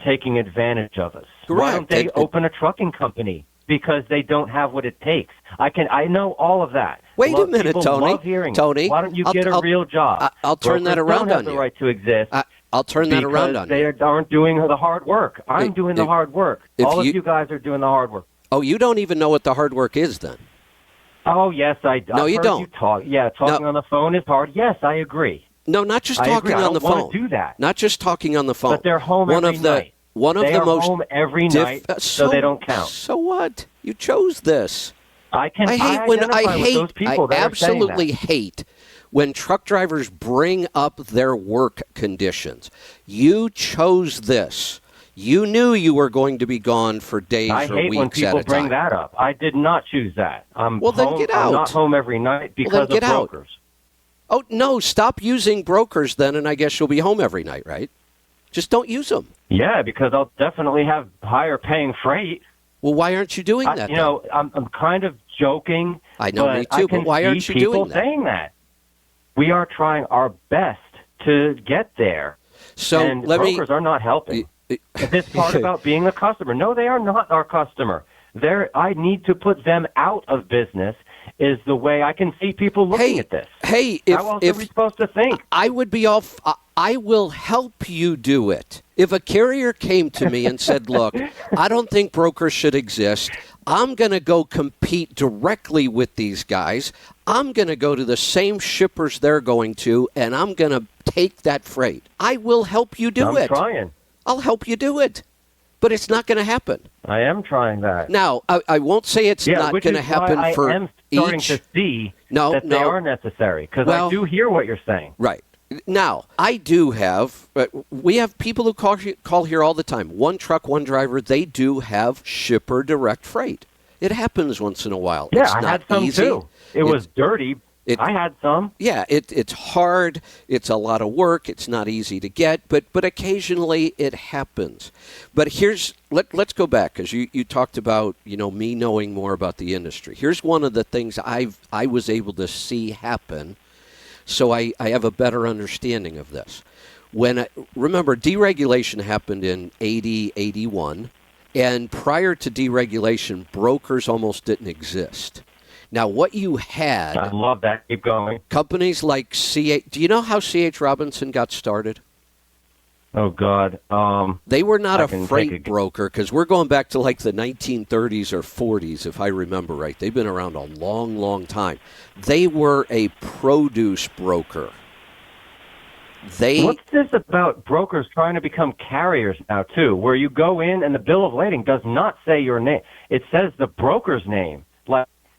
taking advantage of us. Correct. Why don't they open a trucking company? Because they don't have what it takes. I know all of that. Wait a minute, people Tony. Love hearing Tony, it. Why don't you get a real job? I'll turn that around don't have on the you. right to exist. I'll turn that around on they you. aren't doing the hard work. I'm doing the hard work. All of you guys are doing the hard work. Oh, you don't even know what the hard work is then. Oh, yes, No, I've you heard don't. You talk. Yeah, talking on the phone is hard. Yes, I agree. No, not just I talking agree. on the I don't phone. want to do that. Not just talking on the phone. But they're home every night. One of they the are most home every night, so they don't count. So what? You chose this. I absolutely hate when truck drivers bring up their work conditions. You chose this. You knew you were going to be gone for days or weeks at a time. I hate when people bring that up. I did not choose that. Then get out. I'm not home every night because of brokers. Oh, no, stop using brokers then, and I guess you'll be home every night, right? Just don't use them. Yeah, because I'll definitely have higher paying freight. Well, why aren't you doing that? I'm kind of joking. I know, me too, but why aren't you doing that? People saying that. We are trying our best to get there. So and brokers are not helping. This part about being a customer. No, they are not our customer. I need to put them out of business is the way I can see people looking at this. Hey, how else are we supposed to think? I would be I will help you do it. If a carrier came to me and said, look, I don't think brokers should exist. I'm going to go compete directly with these guys. I'm going to go to the same shippers they're going to, and I'm going to take that freight. I will help you do it. I'm trying. I'll help you do it. But it's not going to happen. I am trying that. Now, I won't say it's not going to happen for I am starting each. to see that they are necessary, because I do hear what you're saying. Right. Now, we have people who call here all the time. One truck, one driver. They do have shipper direct freight. It happens once in a while. Yeah, it's I not had some easy. too. It was dirty. I had some. Yeah, it's hard. It's a lot of work. It's not easy to get, but occasionally it happens. But let's go back, because you talked about me knowing more about the industry. Here's one of the things I was able to see happen, so I have a better understanding of this. Remember, deregulation happened in 80, 81, and prior to deregulation, brokers almost didn't exist. Now, what you had... I love that. Keep going. Companies like C.H. Do you know how C.H. Robinson got started? Oh, God. They were not a freight broker, because we're going back to like the 1930s or 40s, if I remember right. They've been around a long, long time. They were a produce broker. What's this about brokers trying to become carriers now, too, where you go in and the bill of lading does not say your name. It says the broker's name.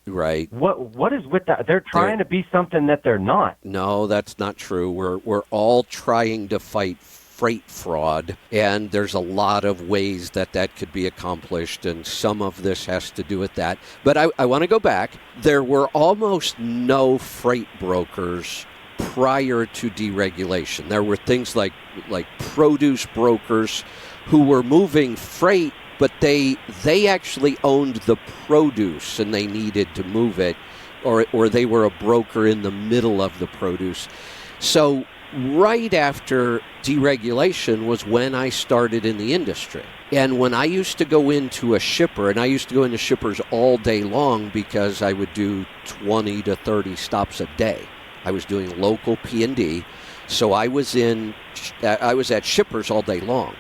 Right. What is with that? They're trying to be something that they're not. No, that's not true. We're all trying to fight freight fraud, and there's a lot of ways that could be accomplished, and some of this has to do with that. But I want to go back. There were almost no freight brokers prior to deregulation. There were things like produce brokers who were moving freight, but they actually owned the produce and they needed to move it, or they were a broker in the middle of the produce. So right after deregulation was when I started in the industry. And when I used to go into a shipper, and I used to go into shippers all day long because I would do 20 to 30 stops a day. I was doing local P&D, so I was at shippers all day long.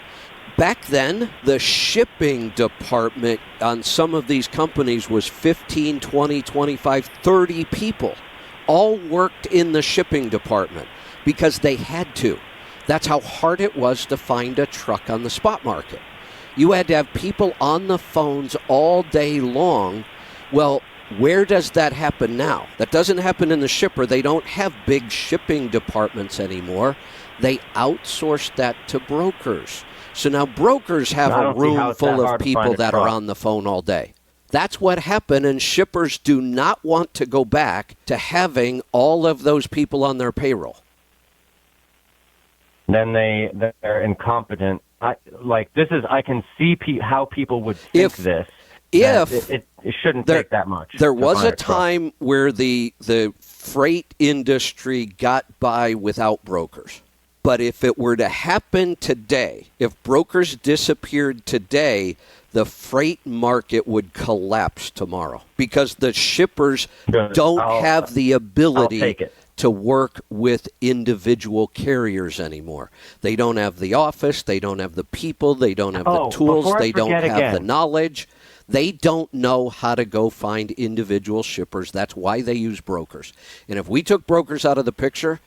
Back then, the shipping department on some of these companies was 15, 20, 25, 30 people. All worked in the shipping department because they had to. That's how hard it was to find a truck on the spot market. You had to have people on the phones all day long. Well, where does that happen now? That doesn't happen in the shipper. They don't have big shipping departments anymore. They outsource that to brokers. So now brokers have a room full of people that are on the phone all day. That's what happened, and shippers do not want to go back to having all of those people on their payroll. Then they're incompetent. I can see how people would think this. If it shouldn't take that much. There was a time where the freight industry got by without brokers. But if it were to happen today, if brokers disappeared today, the freight market would collapse tomorrow because the shippers don't have the ability to work with individual carriers anymore. They don't have the office. They don't have the people. They don't have the tools. They don't have the knowledge. They don't know how to go find individual shippers. That's why they use brokers. And if we took brokers out of the picture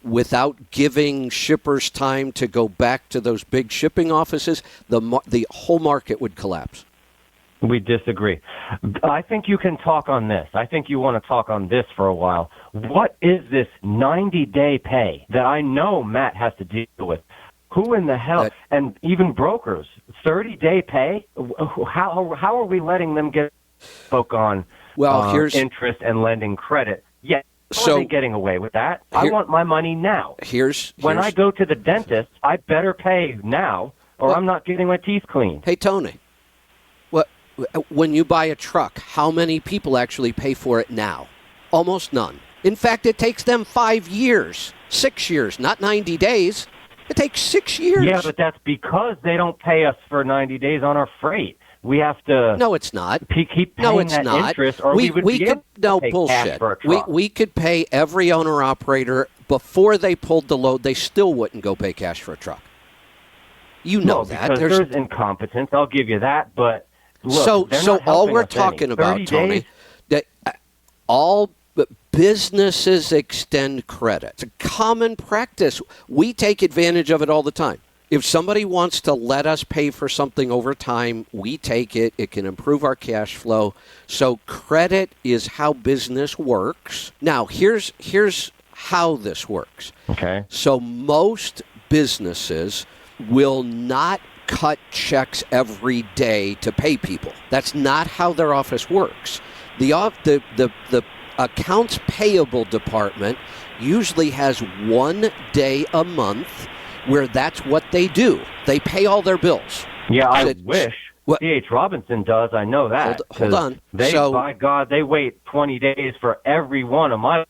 without giving shippers time to go back to those big shipping offices, the whole market would collapse. We disagree. I think you can talk on this. I think you want to talk on this for a while. What is this 90-day pay that I know Matt has to deal with? Who in the hell, and even brokers, 30-day pay? How are we letting them get spoke on interest and lending credit? Yeah. How are they getting away with that? I want my money now. When I go to the dentist, I better pay now, or I'm not getting my teeth cleaned. Hey, Tony, when you buy a truck, how many people actually pay for it now? Almost none. In fact, it takes them 5 years, 6 years, not 90 days. It takes 6 years. Yeah, but that's because they don't pay us for 90 days on our freight. We have to. No, it's not. Keep paying interest, or we would be able to pay cash for a truck. We could pay every owner-operator before they pulled the load. They still wouldn't go pay cash for a truck. You know that. Because there's incompetence. I'll give you that. But look, so all we're talking about, Tony, that all businesses extend credit. It's a common practice. We take advantage of it all the time. If somebody wants to let us pay for something over time, we take it. It can improve our cash flow. So credit is how business works. Now, here's how this works. Okay. So most businesses will not cut checks every day to pay people. That's not how their office works. The accounts payable department usually has 1 day a month where that's what they do. They pay all their bills. Yeah, I wish. C.H. Robinson does. I know that. Hold on. By God, they wait 20 days for every one of my.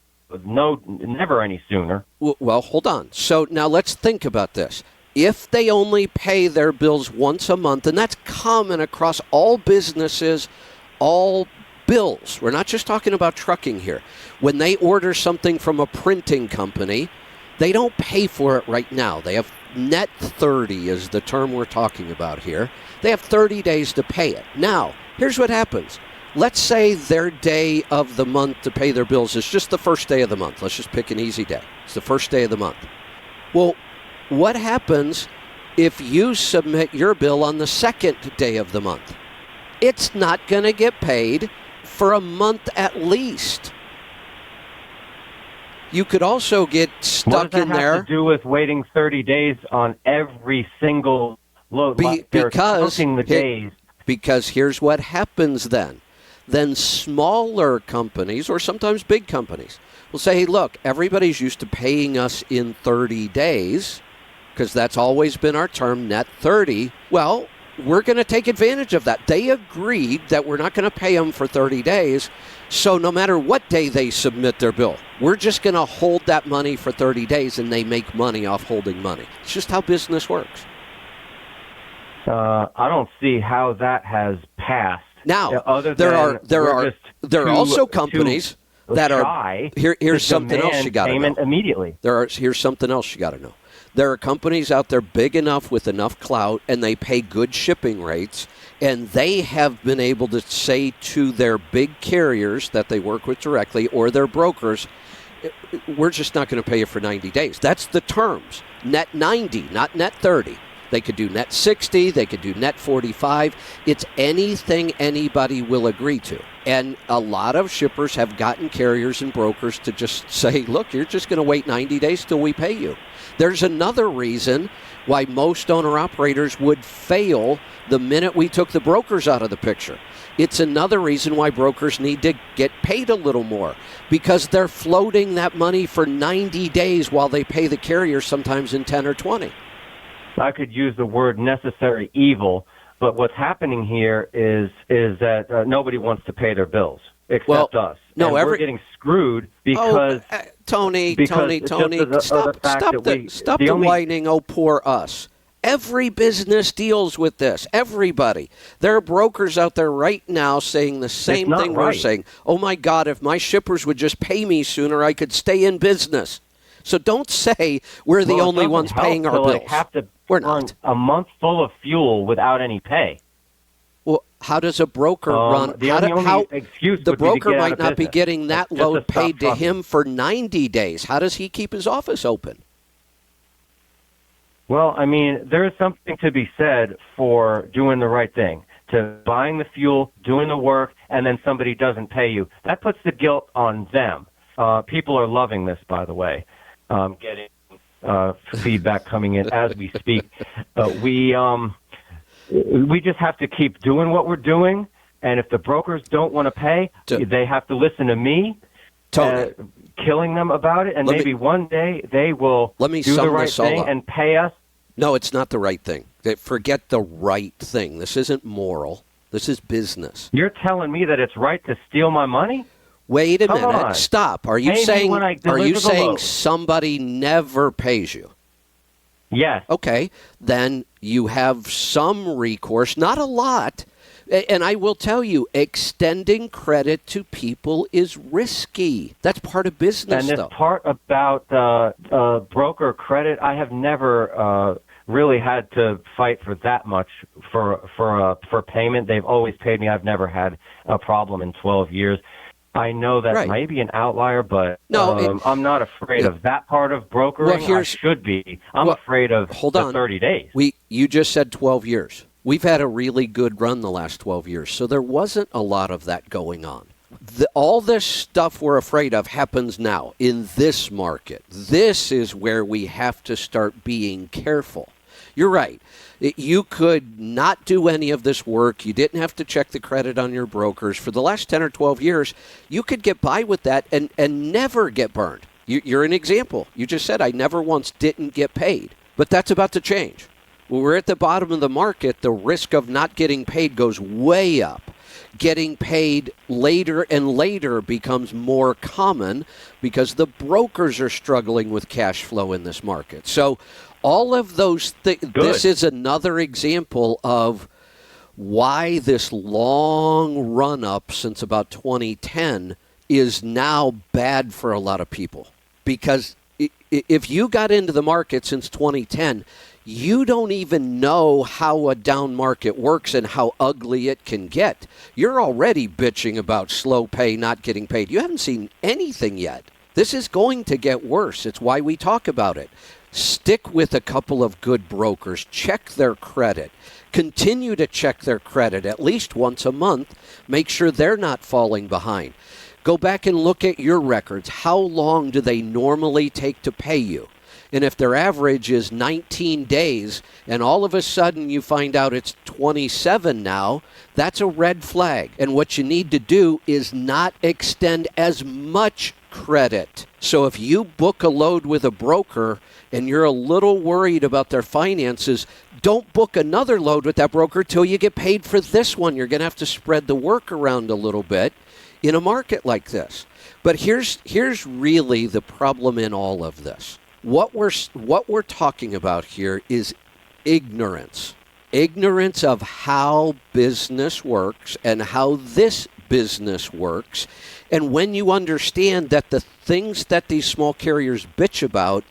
Never any sooner. Well, hold on. So now let's think about this. If they only pay their bills once a month, and that's common across all businesses, all bills. We're not just talking about trucking here. When they order something from a printing company, they don't pay for it right now. They have net 30 is the term we're talking about here. They have 30 days to pay it. Now, here's what happens. Let's say their day of the month to pay their bills is just the first day of the month. Let's just pick an easy day. It's the first day of the month. Well, what happens if you submit your bill on the second day of the month? It's not going to get paid for a month at least. You could also get stuck in there. What does that have to do with waiting 30 days on every single load? They're counting the days. Because here's what happens then. Then smaller companies, or sometimes big companies, will say, hey, look, everybody's used to paying us in 30 days, because that's always been our term, net 30. Well, we're going to take advantage of that. They agreed that we're not going to pay them for 30 days. So no matter what day they submit their bill, we're just going to hold that money for 30 days, and they make money off holding money. It's just how business works. I don't see how that has passed. Now, there are also companies that are. Here's something else you got to know. Immediately. Here's something else you got to know. There are companies out there big enough with enough clout, and they pay good shipping rates, and they have been able to say to their big carriers that they work with directly or their brokers, we're just not going to pay you for 90 days. That's the terms. Net 90, not net 30. They could do net 60. They could do net 45. It's anything anybody will agree to. And a lot of shippers have gotten carriers and brokers to just say, look, you're just going to wait 90 days till we pay you. There's another reason why most owner-operators would fail the minute we took the brokers out of the picture. It's another reason why brokers need to get paid a little more, because they're floating that money for 90 days while they pay the carrier sometimes in 10 or 20. I could use the word necessary evil, but what's happening here is that nobody wants to pay their bills except us. No, and we're getting screwed because Tony, stop the whining. Oh, poor us. Every business deals with this. Everybody. There are brokers out there right now saying the same thing we're saying. Oh, my God, if my shippers would just pay me sooner, I could stay in business. So don't say we're the only ones paying our bills. We're not. A month full of fuel without any pay. Well, how does a broker run? The broker might not be getting that load paid to him for 90 days. How does he keep his office open? Well, I mean, there is something to be said for doing the right thing, to buying the fuel, doing the work, and then somebody doesn't pay you. That puts the guilt on them. People are loving this, by the way, getting feedback coming in as we speak. We just have to keep doing what we're doing, and if the brokers don't want to pay, they have to listen to me. Killing them about it, and maybe one day they will do the right thing and pay us. No, it's not the right thing. Forget the right thing. This isn't moral. This is business. You're telling me that it's right to steal my money? Wait a minute. Stop. Are you saying somebody never pays you? Yes. Okay. Then you have some recourse, not a lot. And I will tell you, extending credit to people is risky. That's part of business, though. And this part about broker credit, I have never really had to fight for that much for payment. They've always paid me. I've never had a problem in 12 years. I know that may be an outlier, but I'm not afraid of that part of brokering. I should be. I'm afraid of the 30 days. You just said 12 years. We've had a really good run the last 12 years, so there wasn't a lot of that going on. All this stuff we're afraid of happens now in this market. This is where we have to start being careful. You're right. You could not do any of this work. You didn't have to check the credit on your brokers. For the last 10 or 12 years, you could get by with that and never get burned. You're an example. You just said I never once didn't get paid. But that's about to change. When we're at the bottom of the market, the risk of not getting paid goes way up. Getting paid later and later becomes more common because the brokers are struggling with cash flow in this market. So all of those things, this is another example of why this long run-up since about 2010 is now bad for a lot of people. Because if you got into the market since 2010, you don't even know how a down market works and how ugly it can get. You're already bitching about slow pay, not getting paid. You haven't seen anything yet. This is going to get worse. It's why we talk about it. Stick with a couple of good brokers. Check their credit. Continue to check their credit at least once a month. Make sure they're not falling behind. Go back and look at your records. How long do they normally take to pay you? And if their average is 19 days and all of a sudden you find out it's 27 now, that's a red flag. And what you need to do is not extend as much credit. So if you book a load with a broker and you're a little worried about their finances, don't book another load with that broker till you get paid for this one. You're going to have to spread the work around a little bit in a market like this. But here's really the problem in all of this. What we're talking about here is ignorance. Ignorance of how business works and how this business works. And when you understand that the things that these small carriers bitch about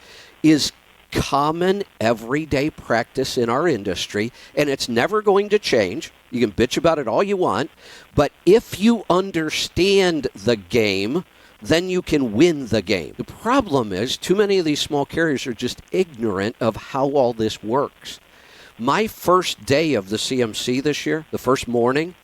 is common everyday practice in our industry, and it's never going to change. You can bitch about it all you want, but if you understand the game, then you can win the game. The problem is too many of these small carriers are just ignorant of how all this works. My first day of the CMC this year, the first morning,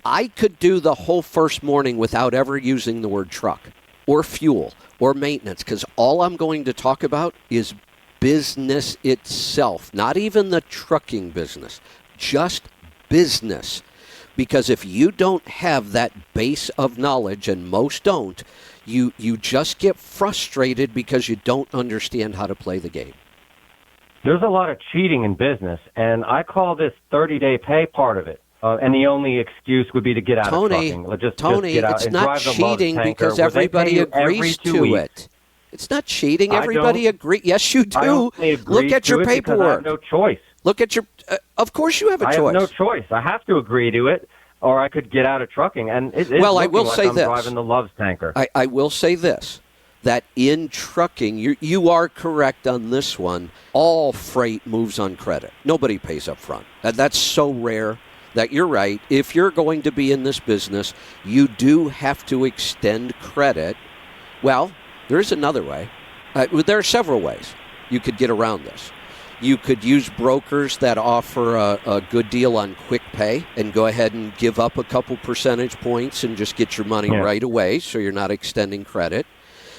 I could do the whole first morning without ever using the word truck or fuel or maintenance, because all I'm going to talk about is business itself, not even the trucking business, just business. Because if you don't have that base of knowledge, and most don't, you just get frustrated because you don't understand how to play the game. There's a lot of cheating in business, and I call this 30-day pay part of it. And the only excuse would be to get out of trucking. Just get out it's and not drive the cheating Loves tanker, because where they pay everybody you agrees every 2 to weeks. it. It's not cheating. I Everybody don't- agrees. Yes, you I do. only agree Look at to your it because I paperwork. have no choice. Look at your. Of course, you have a I choice. have no choice. I have to agree to it, or I could get out of trucking. And it's Well, I looking will like say I'm this. driving the Loves tanker. I will say this, that in trucking, you are correct on this one. All freight moves on credit. Nobody pays up front. That's so rare that you're right. If you're going to be in this business, you do have to extend credit. Well, there's another way. There are several ways you could get around this. You could use brokers that offer a good deal on quick pay and go ahead and give up a couple percentage points and just get your money right away so you're not extending credit.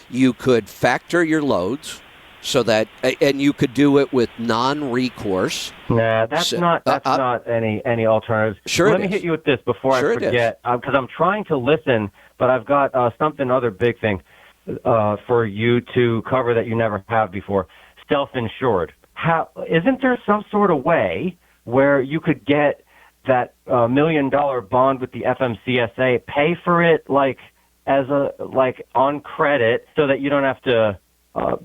You could factor your loads so that, and you could do it with non-recourse. Nah, that's not any alternative. Sure, Let me hit you with this before I forget, because I'm trying to listen, but I've got other big thing for you to cover that you never have before. Self-insured. Isn't there some sort of way where you could get that $1 million bond with the FMCSA, pay for it on credit, so that you don't have to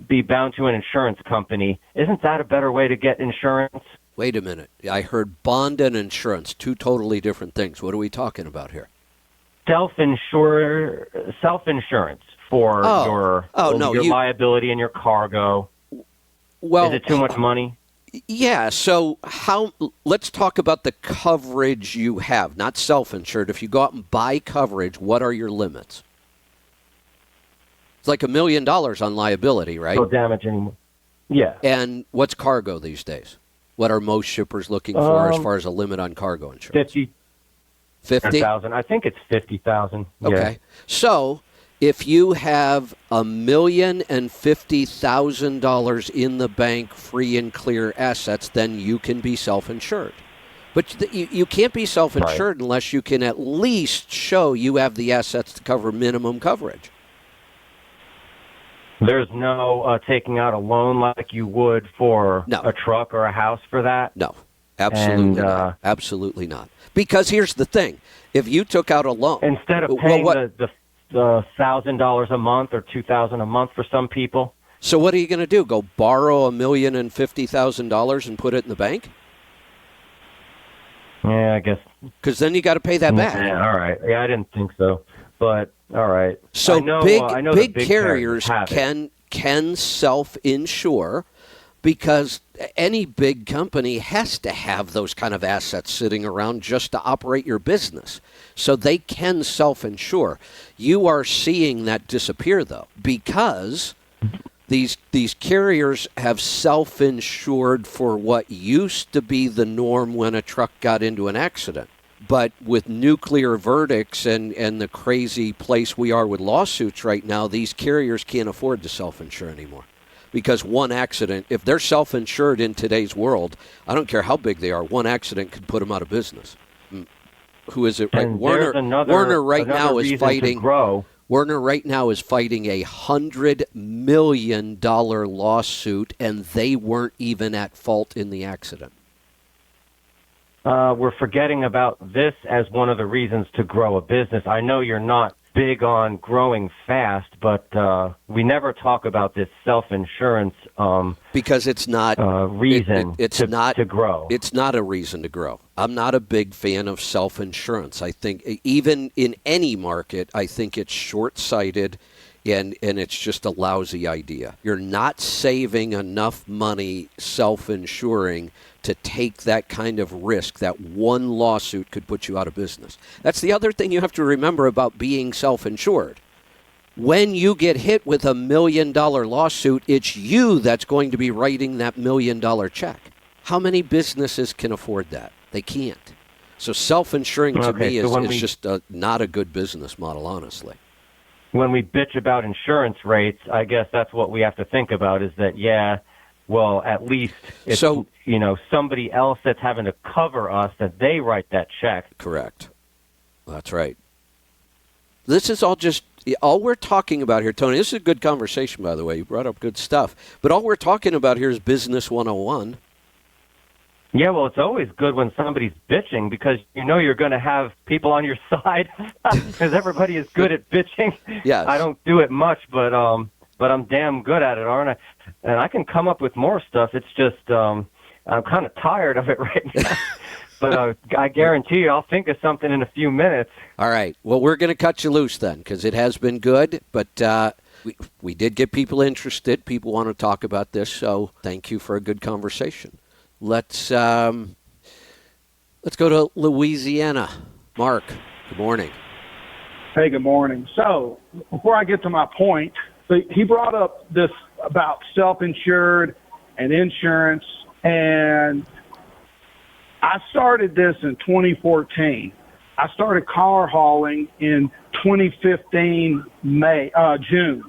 be bound to an insurance company? Isn't that a better way to get insurance? Wait a minute. I heard bond and insurance, two totally different things. What are we talking about here? Self-insurance for your liability and your cargo. Well, is it too much money? Yeah, so let's talk about the coverage you have, not self-insured. If you go out and buy coverage, what are your limits? It's like $1 million on liability, right? No damage anymore. Yeah. And what's cargo these days? What are most shippers looking for as far as a limit on cargo insurance? 50,000. I think it's 50,000. Okay. Yeah. So if you have $1,050,000 in the bank, free and clear assets, then you can be self-insured. But you can't be self-insured unless you can at least show you have the assets to cover minimum coverage. There's no taking out a loan like you would for a truck or a house for that? No, absolutely not. Absolutely not. Because here's the thing. If you took out a loan... Instead of paying the $1,000 a month or $2,000 a month for some people. So what are you going to do? Go borrow $1,050,000 and put it in the bank? Yeah, I guess. Because then you got to pay that back. Yeah, all right. Yeah, I didn't think so, but all right. So I know big the carriers can self-insure, because any big company has to have those kind of assets sitting around just to operate your business. So they can self-insure. You are seeing that disappear, though, because these carriers have self-insured for what used to be the norm when a truck got into an accident. But with nuclear verdicts and the crazy place we are with lawsuits right now, these carriers can't afford to self-insure anymore. Because one accident, if they're self-insured in today's world, I don't care how big they are, one accident could put them out of business. Who is it? Right? Werner right now is fighting. Werner right now is fighting a $100 million lawsuit, and they weren't even at fault in the accident. We're forgetting about this as one of the reasons to grow a business. I know you're not big on growing fast, but we never talk about this self-insurance because it's not reason to grow. It's not a reason to grow. I'm not a big fan of self-insurance. I think even in any market, I think it's short-sighted and it's just a lousy idea. You're not saving enough money self-insuring to take that kind of risk. That one lawsuit could put you out of business. That's the other thing you have to remember about being self-insured. When you get hit with $1 million lawsuit, it's you that's going to be writing that $1 million check. How many businesses can afford that? They can't. So self-insuring to me is just not a good business model, honestly. When we bitch about insurance rates, I guess that's what we have to think about is that, well, at least it's, So- somebody else that's having to cover us, that they write that check. Correct. That's right. This is all we're talking about here, Tony. This is a good conversation, by the way. You brought up good stuff. But all we're talking about here is Business 101. Yeah, well, it's always good when somebody's bitching because you're going to have people on your side because everybody is good at bitching. Yes. I don't do it much, but I'm damn good at it, aren't I? And I can come up with more stuff. It's just I'm kind of tired of it right now. But I guarantee you I'll think of something in a few minutes. All right. Well, we're going to cut you loose then because it has been good. But we did get people interested. People want to talk about this. So thank you for a good conversation. Let's go to Louisiana. Mark, good morning. Hey, good morning. So before I get to my point, he brought up this about self-insured and insurance, and I started this in 2014. I started car hauling in 2015 June.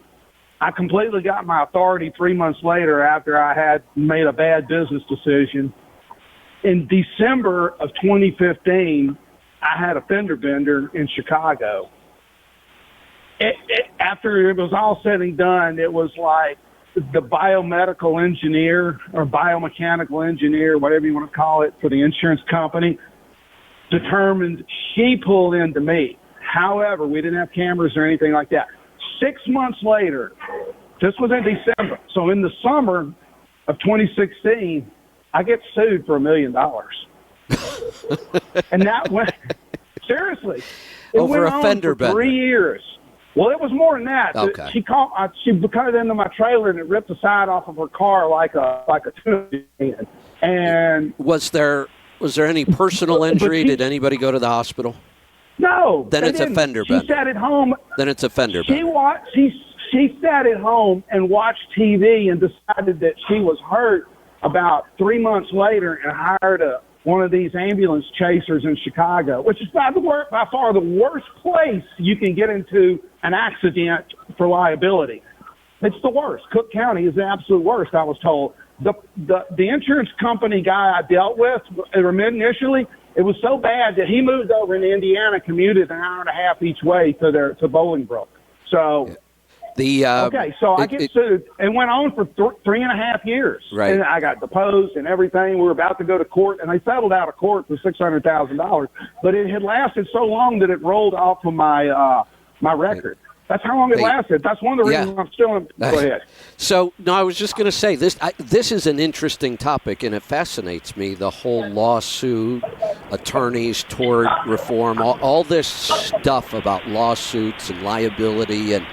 I completely got my authority 3 months later after I had made a bad business decision. In December of 2015, I had a fender bender in Chicago. After it was all said and done, it was like the biomedical engineer or biomechanical engineer, whatever you want to call it, for the insurance company, determined she pulled into me. However, we didn't have cameras or anything like that. 6 months later, this was in December, so in the summer of 2016, I get sued for $1 million. And that went, seriously, it Over went a on fender for 3 years. Well, it was more than that. Okay. She cut it into my trailer and it ripped the side off of her car like a tuna can. And Was there any personal injury? she- Did anybody go to the hospital? no, Then they it's a didn't. fender She bender. sat at home. Then it's a fender bender. She sat at home and watched TV and decided that she was hurt about 3 months later and hired one of these ambulance chasers in Chicago, which is by far the worst place you can get into an accident for liability. It's the worst. Cook County is the absolute worst, I was told. The insurance company guy I dealt with initially, it was so bad that he moved over into Indiana, commuted an hour and a half each way to Bolingbrook. So, I get sued and went on for 3.5 years. Right. And I got deposed and everything. We were about to go to court, and they settled out of court for $600,000. But it had lasted so long that it rolled off of my my record. That's how long it lasted. That's one of the reasons I'm still in. Go ahead. So, no, I was just going to say, this is an interesting topic, and it fascinates me, the whole lawsuit, attorneys, tort reform, all this stuff about lawsuits and liability and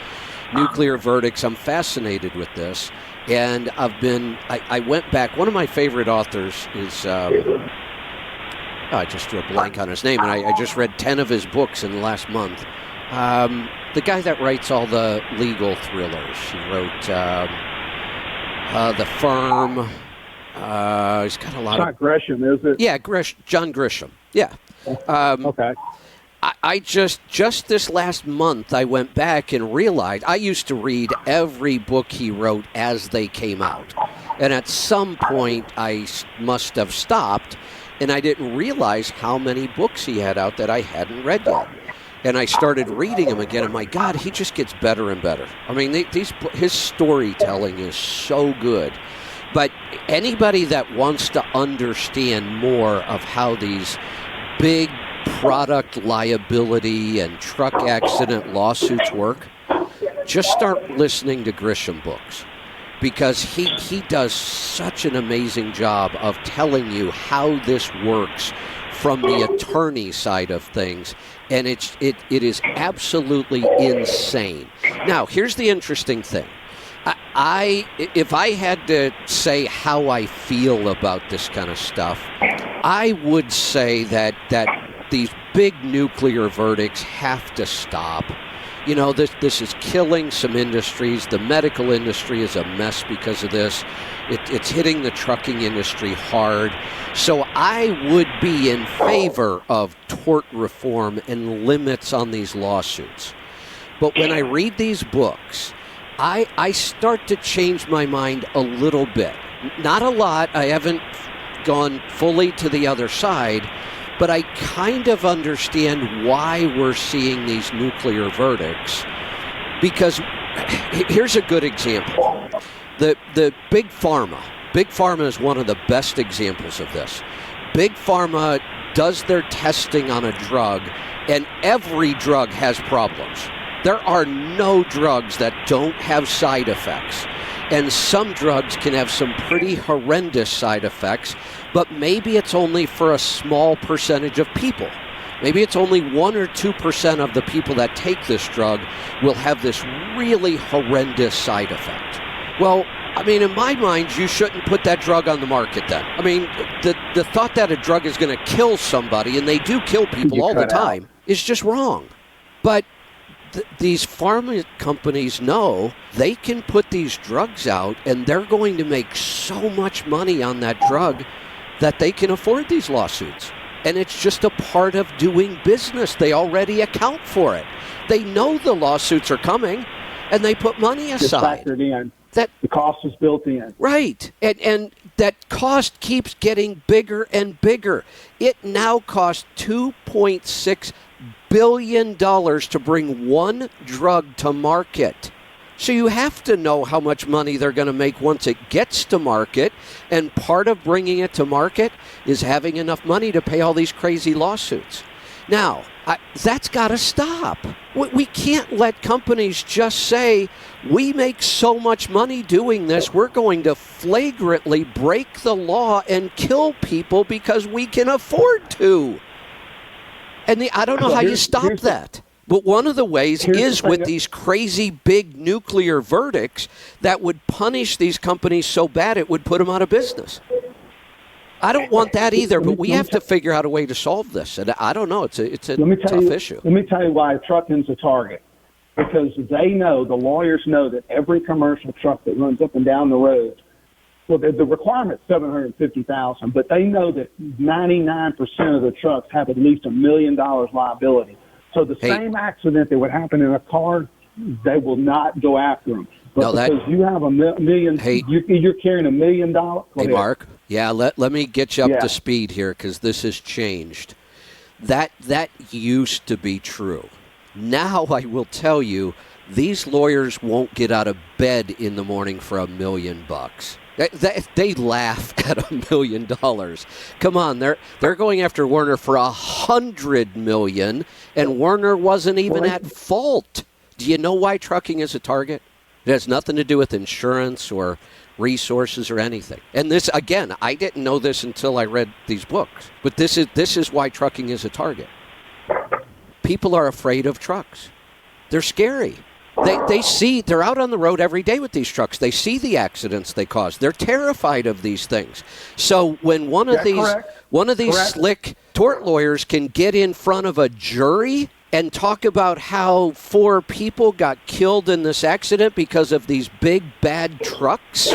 nuclear verdicts. I'm fascinated with this, and I went back. One of my favorite authors is, I just drew a blank on his name, and I just read 10 of his books in the last month. The guy that writes all the legal thrillers. He wrote The Firm. He's got a lot It's not Gresham, is it? Yeah, John Grisham. Yeah. Okay. I just this last month, I went back and realized I used to read every book he wrote as they came out. And at some point, I must have stopped, and I didn't realize how many books he had out that I hadn't read yet. And I started reading him again, and my God, he just gets better and better. I mean, his storytelling is so good. But anybody that wants to understand more of how these big product liability and truck accident lawsuits work, just start listening to Grisham books, because he does such an amazing job of telling you how this works from the attorney side of things, and it is absolutely insane. Now, here's the interesting thing. If I had to say how I feel about this kind of stuff, I would say that these big nuclear verdicts have to stop. You know, this is killing some industries. The medical industry is a mess because of this. It's hitting the trucking industry hard. So I would be in favor of tort reform and limits on these lawsuits. But when I read these books, I start to change my mind a little bit, Not a lot. I haven't gone fully to the other side, but I kind of understand why we're seeing these nuclear verdicts. Because here's a good example. The Big Pharma. Big Pharma is one of the best examples of this. Big Pharma does their testing on a drug, and every drug has problems. There are no drugs that don't have side effects. And some drugs can have some pretty horrendous side effects, but maybe it's only for a small percentage of people. Maybe it's only 1 or 2% of the people that take this drug will have this really horrendous side effect. Well, I mean, in my mind, you shouldn't put that drug on the market then. I mean, the thought that a drug is going to kill somebody, and they do kill people all the time, is just wrong. But these pharma companies know they can put these drugs out, and they're going to make so much money on that drug that they can afford these lawsuits. And it's just a part of doing business. They already account for it. They know the lawsuits are coming, and they put money aside. It's factored in. The cost is built in. Right. And that cost keeps getting bigger and bigger. It now costs $2.6 billion to bring one drug to market. So you have to know how much money they're going to make once it gets to market. And part of bringing it to market is having enough money to pay all these crazy lawsuits. Now, that's got to stop. We can't let companies just say, we make so much money doing this, we're going to flagrantly break the law and kill people because we can afford to. And I don't know how you stop that. But one of the ways is with these crazy big nuclear verdicts that would punish these companies so bad it would put them out of business. I don't want that either, but we have to figure out a way to solve this. And I don't know. It's a tough issue. Let me tell you why trucking's a target. Because they know, the lawyers know that every commercial truck that runs up and down the road, well, the requirement's $750,000, but they know that 99% of the trucks have at least $1 million liability. So the same accident that would happen in a car, they will not go after them. But because you have $1 million, you're carrying $1 million. Hey, Mark. Yeah, let me get you up to speed here because this has changed. That used to be true. Now I will tell you, these lawyers won't get out of bed in the morning for $1 million. They laugh at $1 million. Come on, they're going after Werner for $100 million, and Werner wasn't even at fault. Do you know why trucking is a target? It has nothing to do with insurance or resources or anything. And this, again, I didn't know this until I read these books. But this is why trucking is a target. People are afraid of trucks. They're scary. They're out on the road every day with these trucks. They see the accidents they cause. They're terrified of these things. So when one of these slick tort lawyers can get in front of a jury and talk about how 4 people got killed in this accident because of these big bad trucks,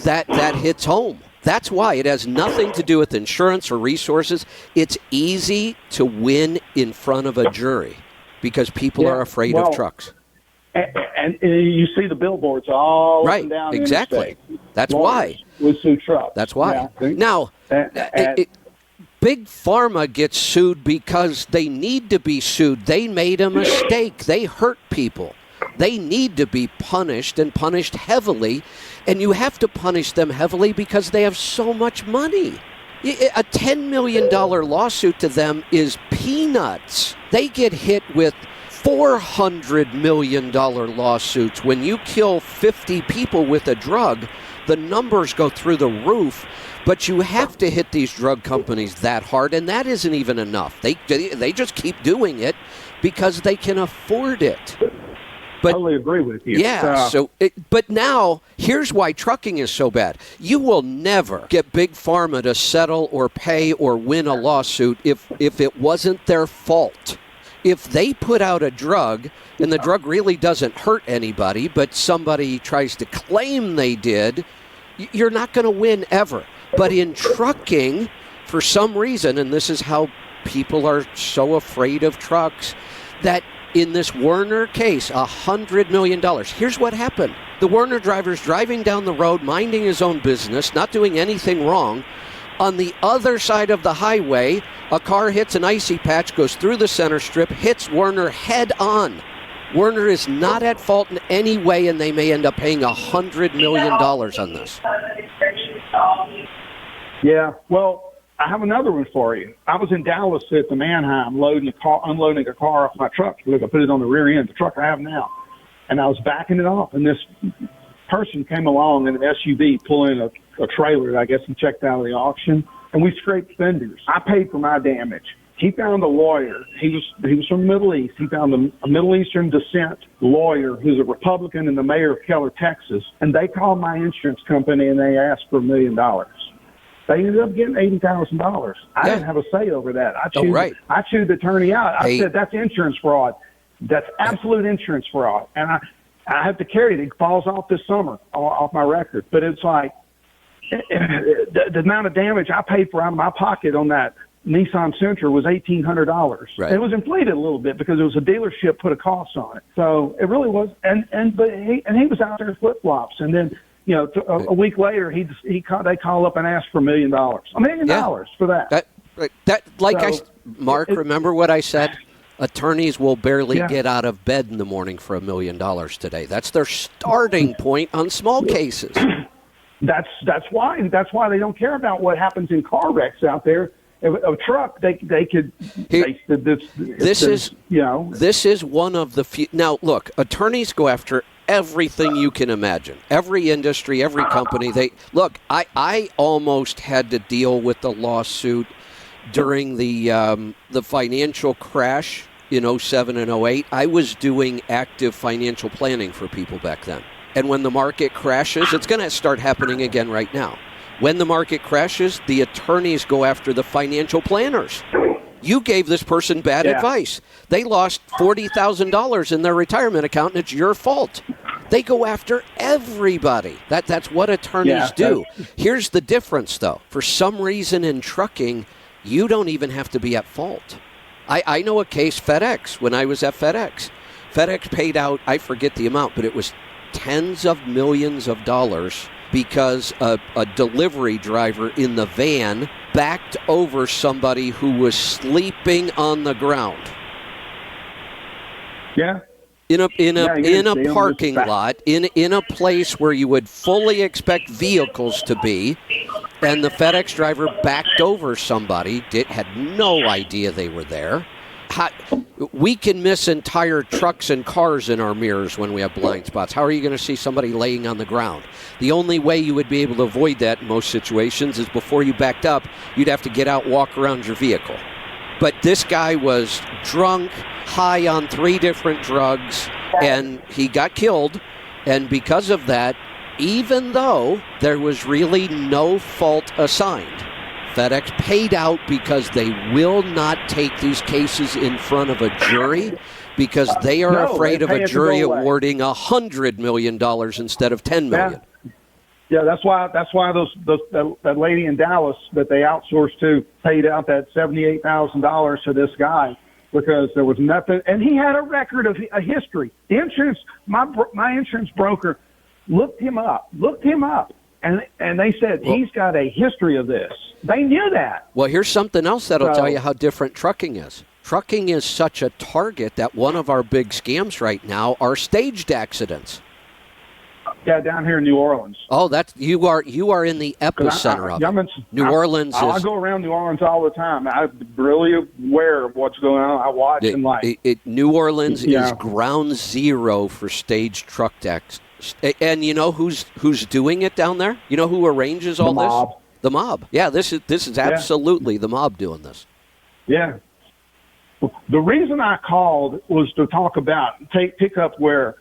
that hits home. That's why it has nothing to do with insurance or resources. It's easy to win in front of a jury because people are afraid of trucks. And you see the billboards all up and down exactly. That's why. With sue trucks. That's why. Now, Big Pharma gets sued because they need to be sued. They made a mistake. They hurt people. They need to be punished and punished heavily. And you have to punish them heavily because they have so much money. A $10 million lawsuit to them is peanuts. They get hit with $400 million lawsuits. When you kill 50 people with a drug, the numbers go through the roof. But you have to hit these drug companies that hard, and that isn't even enough. They just keep doing it because they can afford it. But, I totally agree with you. Yeah. But now, here's why trucking is so bad. You will never get Big Pharma to settle or pay or win a lawsuit if it wasn't their fault. If they put out a drug and the drug really doesn't hurt anybody, but somebody tries to claim they did, you're not going to win ever. But in trucking, for some reason, and this is how people are so afraid of trucks, that in this Werner case, $100 million. Here's what happened. The Werner driver's driving down the road, minding his own business, not doing anything wrong. On the other side of the highway, a car hits an icy patch, goes through the center strip, hits Werner head on. Werner is not at fault in any way, and they may end up paying $100 million on this. Yeah, well, I have another one for you. I was in Dallas at the Manheim unloading a car off my truck. Look, I put it on the rear end, the truck I have now. And I was backing it off, and this person came along in an SUV pulling a trailer that I guess he checked out of the auction, and we scraped fenders. I paid for my damage. He found a lawyer. He was from the Middle East. He found a Middle Eastern descent lawyer who's a Republican and the mayor of Keller, Texas. And they called my insurance company and they asked for $1 million. They ended up getting $80,000. I didn't have a say over that. I chewed the attorney out. I said that's insurance fraud. That's absolute insurance fraud. And I have to carry it. It falls off this summer off my record. But it's like the amount of damage I paid for out of my pocket on that Nissan Sentra was $1,800. Right. It was inflated a little bit because it was a dealership put a cost on it. So it really was. But he was out there in flip flops, and then a week later they call up and ask for $1 million. $1 million for that. Mark, remember what I said? Attorneys will barely get out of bed in the morning for $1 million today. That's their starting point on small cases. That's why they don't care about what happens in car wrecks out there. A truck, they could. This is one of the few. Now, look, attorneys go after everything you can imagine. Every industry, every company. I almost had to deal with the lawsuit during the financial crash in 07 and 08. I was doing active financial planning for people back then. And when the market crashes, it's going to start happening again right now. When the market crashes, the attorneys go after the financial planners. You gave this person bad advice. They lost $40,000 in their retirement account, and it's your fault. They go after everybody. That's what attorneys do. Here's the difference, though. For some reason in trucking, you don't even have to be at fault. I know a case, FedEx, when I was at FedEx. FedEx paid out, I forget the amount, but it was tens of millions of dollars because a delivery driver in the van backed over somebody who was sleeping on the ground. Yeah. In a parking lot, in a place where you would fully expect vehicles to be, and the FedEx driver backed over somebody, had no idea they were there. We can miss entire trucks and cars in our mirrors when we have blind spots. How are you going to see somebody laying on the ground? The only way you would be able to avoid that in most situations is before you backed up, you'd have to get out, walk around your vehicle. But this guy was drunk, high on 3 different drugs, and he got killed. And because of that, even though there was really no fault assigned, FedEx paid out because they will not take these cases in front of a jury because they are afraid of a jury awarding $100 million instead of $10 million. Yeah, that's why that lady in Dallas that they outsourced to paid out that $78,000 to this guy because there was nothing, and he had a record of a history. The insurance, my insurance broker looked him up, and they said he's got a history of this. They knew that. Well, here's something else that'll tell you how different trucking is. Trucking is such a target that one of our big scams right now are staged accidents. Yeah, down here in New Orleans. Oh, you are in the epicenter of it. New Orleans is. I go around New Orleans all the time. I'm really aware of what's going on. I watch New Orleans is ground zero for staged truck accidents. And you know who's doing it down there? You know who arranges all this? The mob. Yeah, this is absolutely the mob doing this. Yeah. The reason I called was to talk about pick up where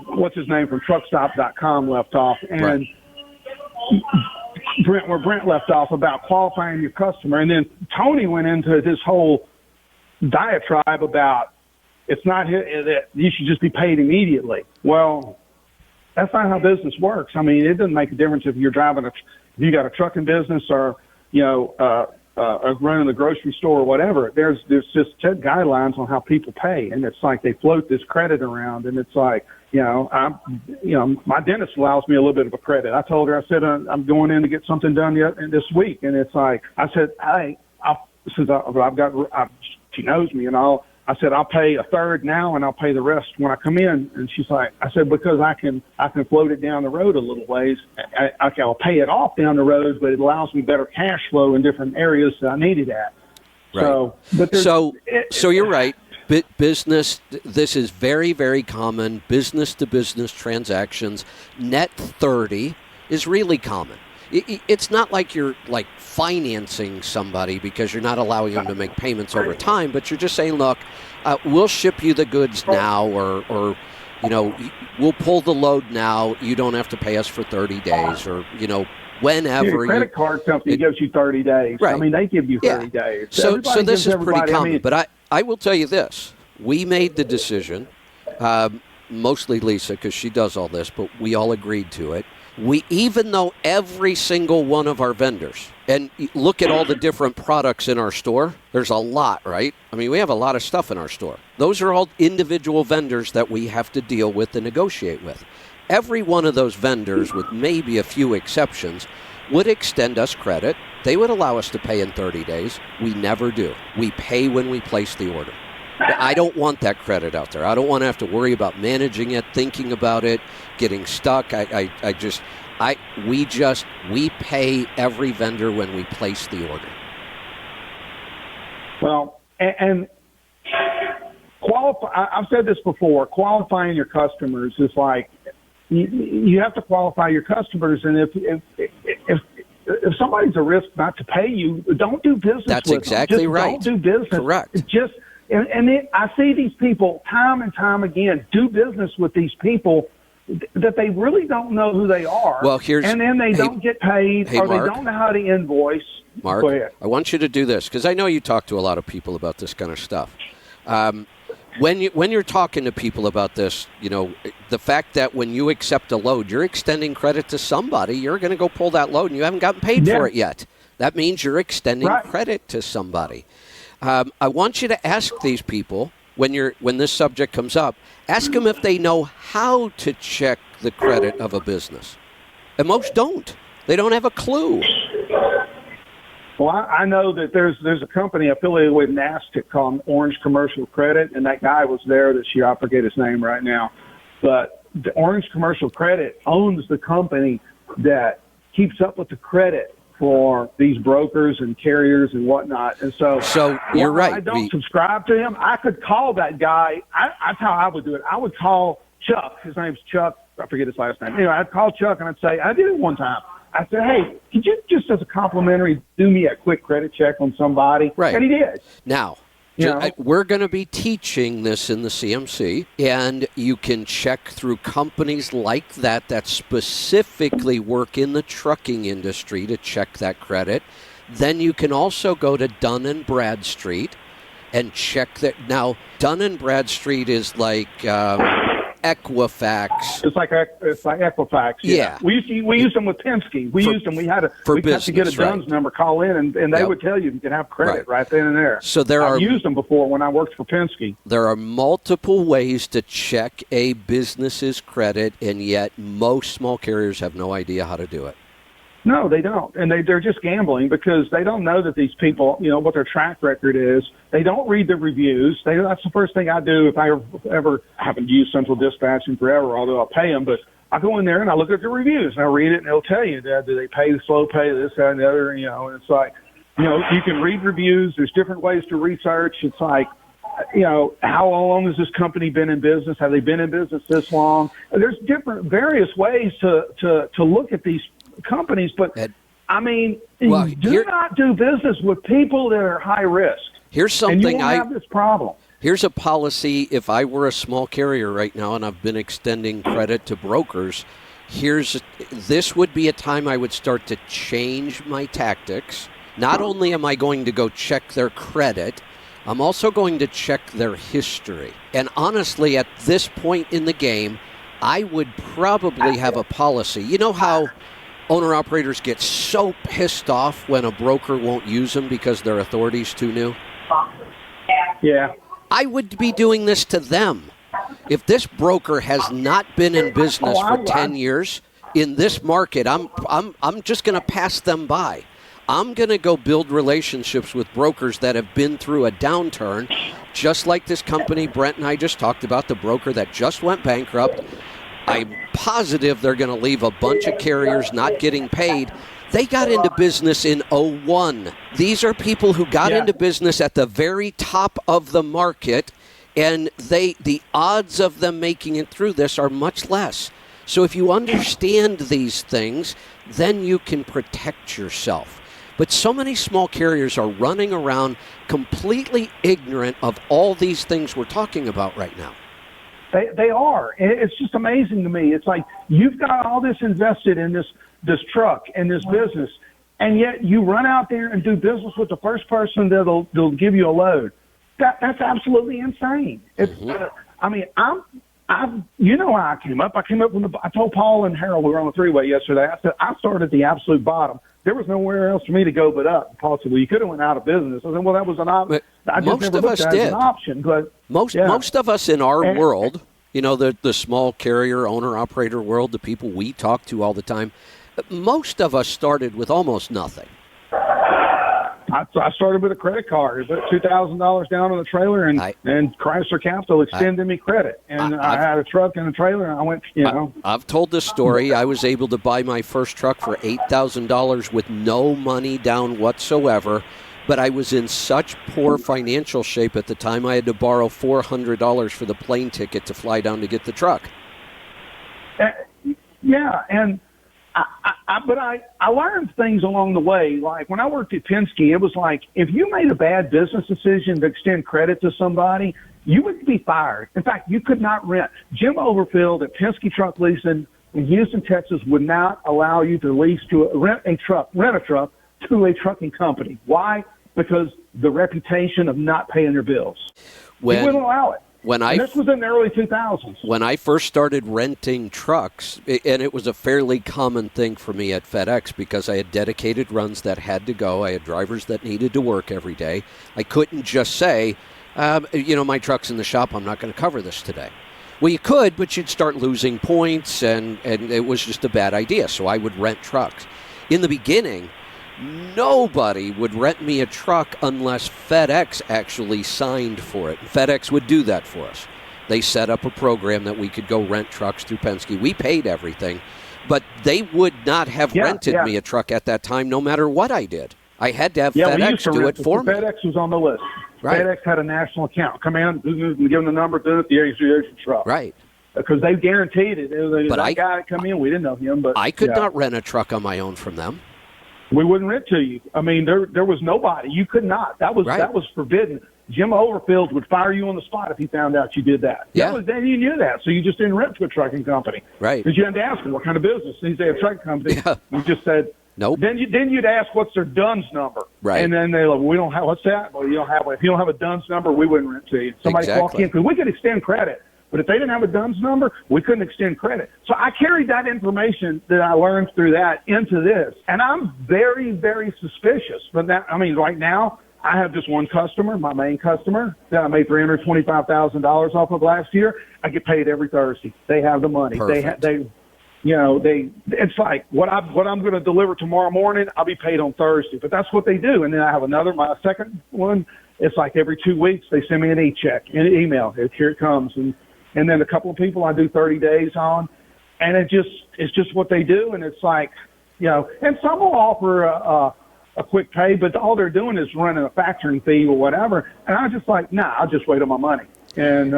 what's his name from truckstop.com left off, and where Brent left off about qualifying your customer, and then Tony went into this whole diatribe about it's not that you should just be paid immediately. Well, that's not how business works. I mean, it doesn't make a difference if you're driving if you got a trucking business or a running the grocery store or whatever, there's just set guidelines on how people pay, and it's like they float this credit around, and it's like, my dentist allows me a little bit of a credit. I told her, I said, I'm going in to get something done this week, and it's like, I said, hey, she knows me, and I said, I'll pay a third now, and I'll pay the rest when I come in. And she's like, I said, because I can float it down the road a little ways. I'll pay it off down the road, but it allows me better cash flow in different areas that I need it at. Right. So you're right. Business, this is very, very common. Business-to-business transactions, net 30 is really common. It's not like you're like financing somebody because you're not allowing them to make payments over time, but you're just saying, look, we'll ship you the goods now, or we'll pull the load now. You don't have to pay us for 30 days, or whenever. Your credit card company gives you 30 days. Right. I mean, they give you 30 days. So this is pretty common. But I will tell you this: we made the decision, mostly Lisa, because she does all this, but we all agreed to it. Even though every single one of our vendors, and look at all the different products in our store, there's a lot, right? I mean, we have a lot of stuff in our store. Those are all individual vendors that we have to deal with and negotiate with. Every one of those vendors, with maybe a few exceptions, would extend us credit. They would allow us to pay in 30 days. We never do. We pay when we place the order. I don't want that credit out there. I don't want to have to worry about managing it, thinking about it, getting stuck. We pay every vendor when we place the order. Well, and I've said this before, qualifying your customers is like, you have to qualify your customers, and if somebody's a risk not to pay you, don't do business with them. That's exactly right. Don't do business. Correct. I see these people time and time again do business with these people that they really don't know who they are. Well, and then they don't get paid, or Mark, they don't know how to invoice. Mark, Go ahead. I want you to do this, because I know you talk to a lot of people about this kind of stuff. When you're talking to people about this, the fact that when you accept a load, you're extending credit to somebody, you're going to go pull that load, and you haven't gotten paid for it yet. That means you're extending credit to somebody. I want you to ask these people, when this subject comes up, ask them if they know how to check the credit of a business. And most don't. They don't have a clue. Well, I know that there's a company affiliated with NASTIC called Orange Commercial Credit, and that guy was there this year. I forget his name right now. But the Orange Commercial Credit owns the company that keeps up with the credit for these brokers and carriers and whatnot. And so you're right. I don't subscribe to him. I could call that guy. That's how I would do it. I would call Chuck. His name's Chuck. I forget his last name. Anyway, I'd call Chuck and I'd say, I did it one time. I said, hey, could you just as a complimentary do me a quick credit check on somebody? Right. And he did. Now, we're going to be teaching this in the CMC, and you can check through companies like that specifically work in the trucking industry to check that credit. Then you can also go to Dun & Bradstreet and check that. Now, Dun & Bradstreet is like Equifax. It's like Equifax. Yeah. We used them with Penske. We used them. We had to get a DUNS number, call in, and they would tell you can have credit right then and there. So I've used them before when I worked for Penske. There are multiple ways to check a business's credit, and yet most small carriers have no idea how to do it. No, they don't. And they're just gambling because they don't know that these people, what their track record is. They don't read the reviews. That's the first thing I do if I ever haven't used Central Dispatch in forever, although I'll pay them. But I go in there and I look at the reviews and I read it, and it'll tell you that do they pay the slow pay, this, that, and the other, and it's like, you can read reviews. There's different ways to research. It's like, how long has this company been in business? Have they been in business this long? There's various ways to look at these companies, but do not do business with people that are high risk. Here's something and you won't have this problem. Here's a policy. If I were a small carrier right now and I've been extending credit to brokers, this would be a time I would start to change my tactics. Not only am I going to go check their credit, I'm also going to check their history. And honestly, at this point in the game, I would probably have a policy. You know how owner-operators get so pissed off when a broker won't use them because their authority's too new? Yeah. I would be doing this to them. If this broker has not been in business for 10 years in this market, I'm just going to pass them by. I'm going to go build relationships with brokers that have been through a downturn, just like this company Brent and I just talked about, the broker that just went bankrupt. I'm positive they're going to leave a bunch of carriers not getting paid. They got into business in '01. These are people who got into business at the very top of the market, and the odds of them making it through this are much less. So if you understand these things, then you can protect yourself. But so many small carriers are running around completely ignorant of all these things we're talking about right now. They are. And it's just amazing to me. It's like you've got all this invested in this truck and this business, and yet you run out there and do business with the first person that'll give you a load. That's absolutely insane. It's. I mean, you know how I came up. I came up I told Paul and Harold, we were on the three-way yesterday. I said I started at the absolute bottom. There was nowhere else for me to go but up. Paul said, well, you could have went out of business. I said, well, that was an option. I just never looked at it as an option. But most of us in our world, you know, the small carrier, owner-operator world, the people we talk to all the time, most of us started with almost nothing. I started with a credit card. I put $2,000 down on the trailer, and Chrysler Capital extended me credit. And I had a truck and a trailer, and I went, I've told this story. I was able to buy my first truck for $8,000 with no money down whatsoever, but I was in such poor financial shape at the time, I had to borrow $400 for the plane ticket to fly down to get the truck. Yeah, and but I learned things along the way. Like when I worked at Penske, it was like if you made a bad business decision to extend credit to somebody, you would be fired. In fact, you could not rent. Jim Overfield at Penske Truck Leasing in Houston, Texas, would not allow you to rent a truck to a trucking company. Why? Because the reputation of not paying their bills. He wouldn't allow it. This was in the early 2000s. When I first started renting trucks, and it was a fairly common thing for me at FedEx because I had dedicated runs that had to go. I had drivers that needed to work every day. I couldn't just say, my truck's in the shop, I'm not going to cover this today. Well, you could, but you'd start losing points, and it was just a bad idea. So I would rent trucks. In the beginning, nobody would rent me a truck unless FedEx actually signed for it. FedEx would do that for us. They set up a program that we could go rent trucks through Penske. We paid everything, but they would not have rented me a truck at that time no matter what I did. I had to have FedEx do it for me. FedEx was on the list. Right. FedEx had a national account. Come in, give them the number, do it, here's your truck. Right. Because they guaranteed it. But that guy that come in, we didn't know him. But I could not rent a truck on my own from them. We wouldn't rent to you. I mean, there was nobody. You could not. That was forbidden. Jim Overfield would fire you on the spot if he found out you did that. Yeah. You knew that, so you just didn't rent to a trucking company. Right. Because you had to ask him what kind of business. And he'd say a trucking company. Yeah. You just said, nope. Then you'd ask what's their DUNS number. Right. And then they're like, we don't have, what's that? Well, you don't have one. If you don't have a DUNS number, we wouldn't rent to you. Somebody walk in, because we could extend credit. But if they didn't have a DUNS number, we couldn't extend credit. So I carried that information that I learned through that into this. And I'm very, very suspicious. But right now, I have just one customer, my main customer, that I made $325,000 off of last year. I get paid every Thursday. They have the money. Perfect. It's like what I'm going to deliver tomorrow morning, I'll be paid on Thursday. But that's what they do. And then I have my second one. It's like every 2 weeks they send me an e-check, an email. Here it comes. And then a couple of people I do 30 days on, and it's just what they do. And it's like, and some will offer a quick pay, but all they're doing is running a factoring fee or whatever. And I was just like, I'll just wait on my money. And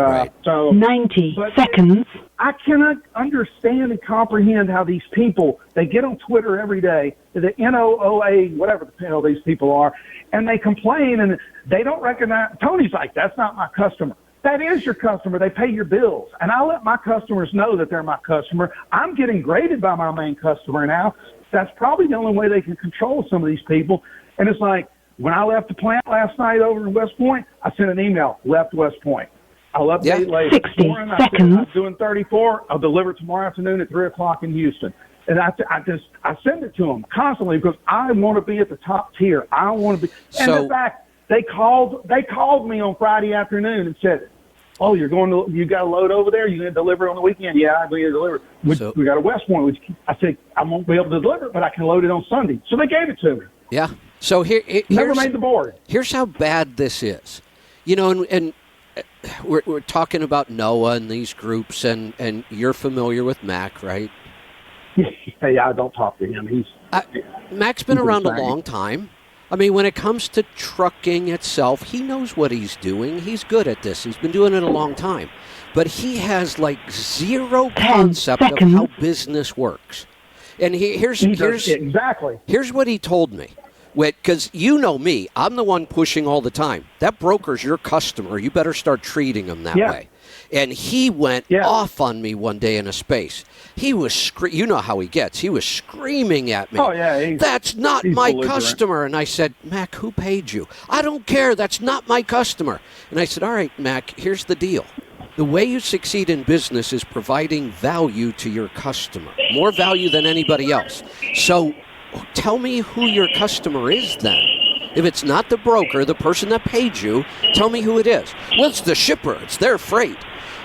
so 90 seconds. I cannot understand and comprehend how these people, they get on Twitter every day, the NOOA, whatever the hell these people are, and they complain and they don't recognize. Tony's like, that's not my customer. That is your customer. They pay your bills. And I let my customers know that they're my customer. I'm getting graded by my main customer now. That's probably the only way they can control some of these people. And it's like, when I left the plant last night over in West Point, I sent an email, left West Point. I'll update later. 60 seconds. I'm doing 34. I'll deliver tomorrow afternoon at 3 o'clock in Houston. And I send it to them constantly because I want to be at the top tier. I want to be. And So- in fact, they called me on Friday afternoon and said, "Oh, you got a load over there? You going to deliver on the weekend?" "Yeah, I'm going to deliver. We got a West Point." I said, "I won't be able to deliver it, but I can load it on Sunday." So they gave it to me. Yeah. So Never made the board. Here's how bad this is. You know, and we're talking about Noah and these groups, and you're familiar with Mac, right? Hey, I don't talk to him. Mac's been he's around a insane. long time. I mean, when it comes to trucking itself, he knows what he's doing. He's good at this. He's been doing it a long time. But he has like zero concept of how business works. And here's Exactly. Here's what he told me. Because you know me, I'm the one pushing all the time. That broker's your customer. You better start treating him that way. And he went off on me one day in a space. He was you know how he gets. He was screaming at me. Oh, yeah. That's not my belligerent. customer. And I said, Mac, who paid you? I don't care. That's not my customer. And I said, all right, Mac, here's the deal. The way you succeed in business is providing value to your customer, more value than anybody else. So tell me who your customer is then. If it's not the broker, the person that paid you, tell me who it is. Well, it's the shipper. It's their freight.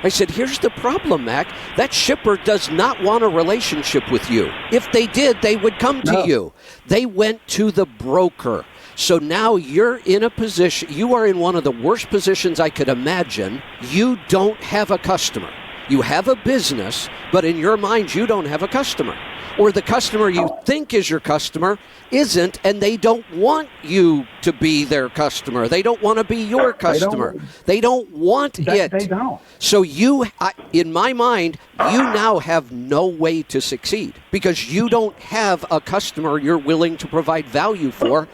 I said, here's the problem, Mac. That shipper does not want a relationship with you. If they did, they would come to you. They went to the broker. So now you're in a position, you are in one of the worst positions I could imagine. You don't have a customer. You have a business, but in your mind, you don't have a customer. Or the customer you think is your customer isn't, and they don't want you to be their customer. They don't want to be your customer. They don't want it. They don't. So in my mind, you now have no way to succeed because you don't have a customer you're willing to provide value for.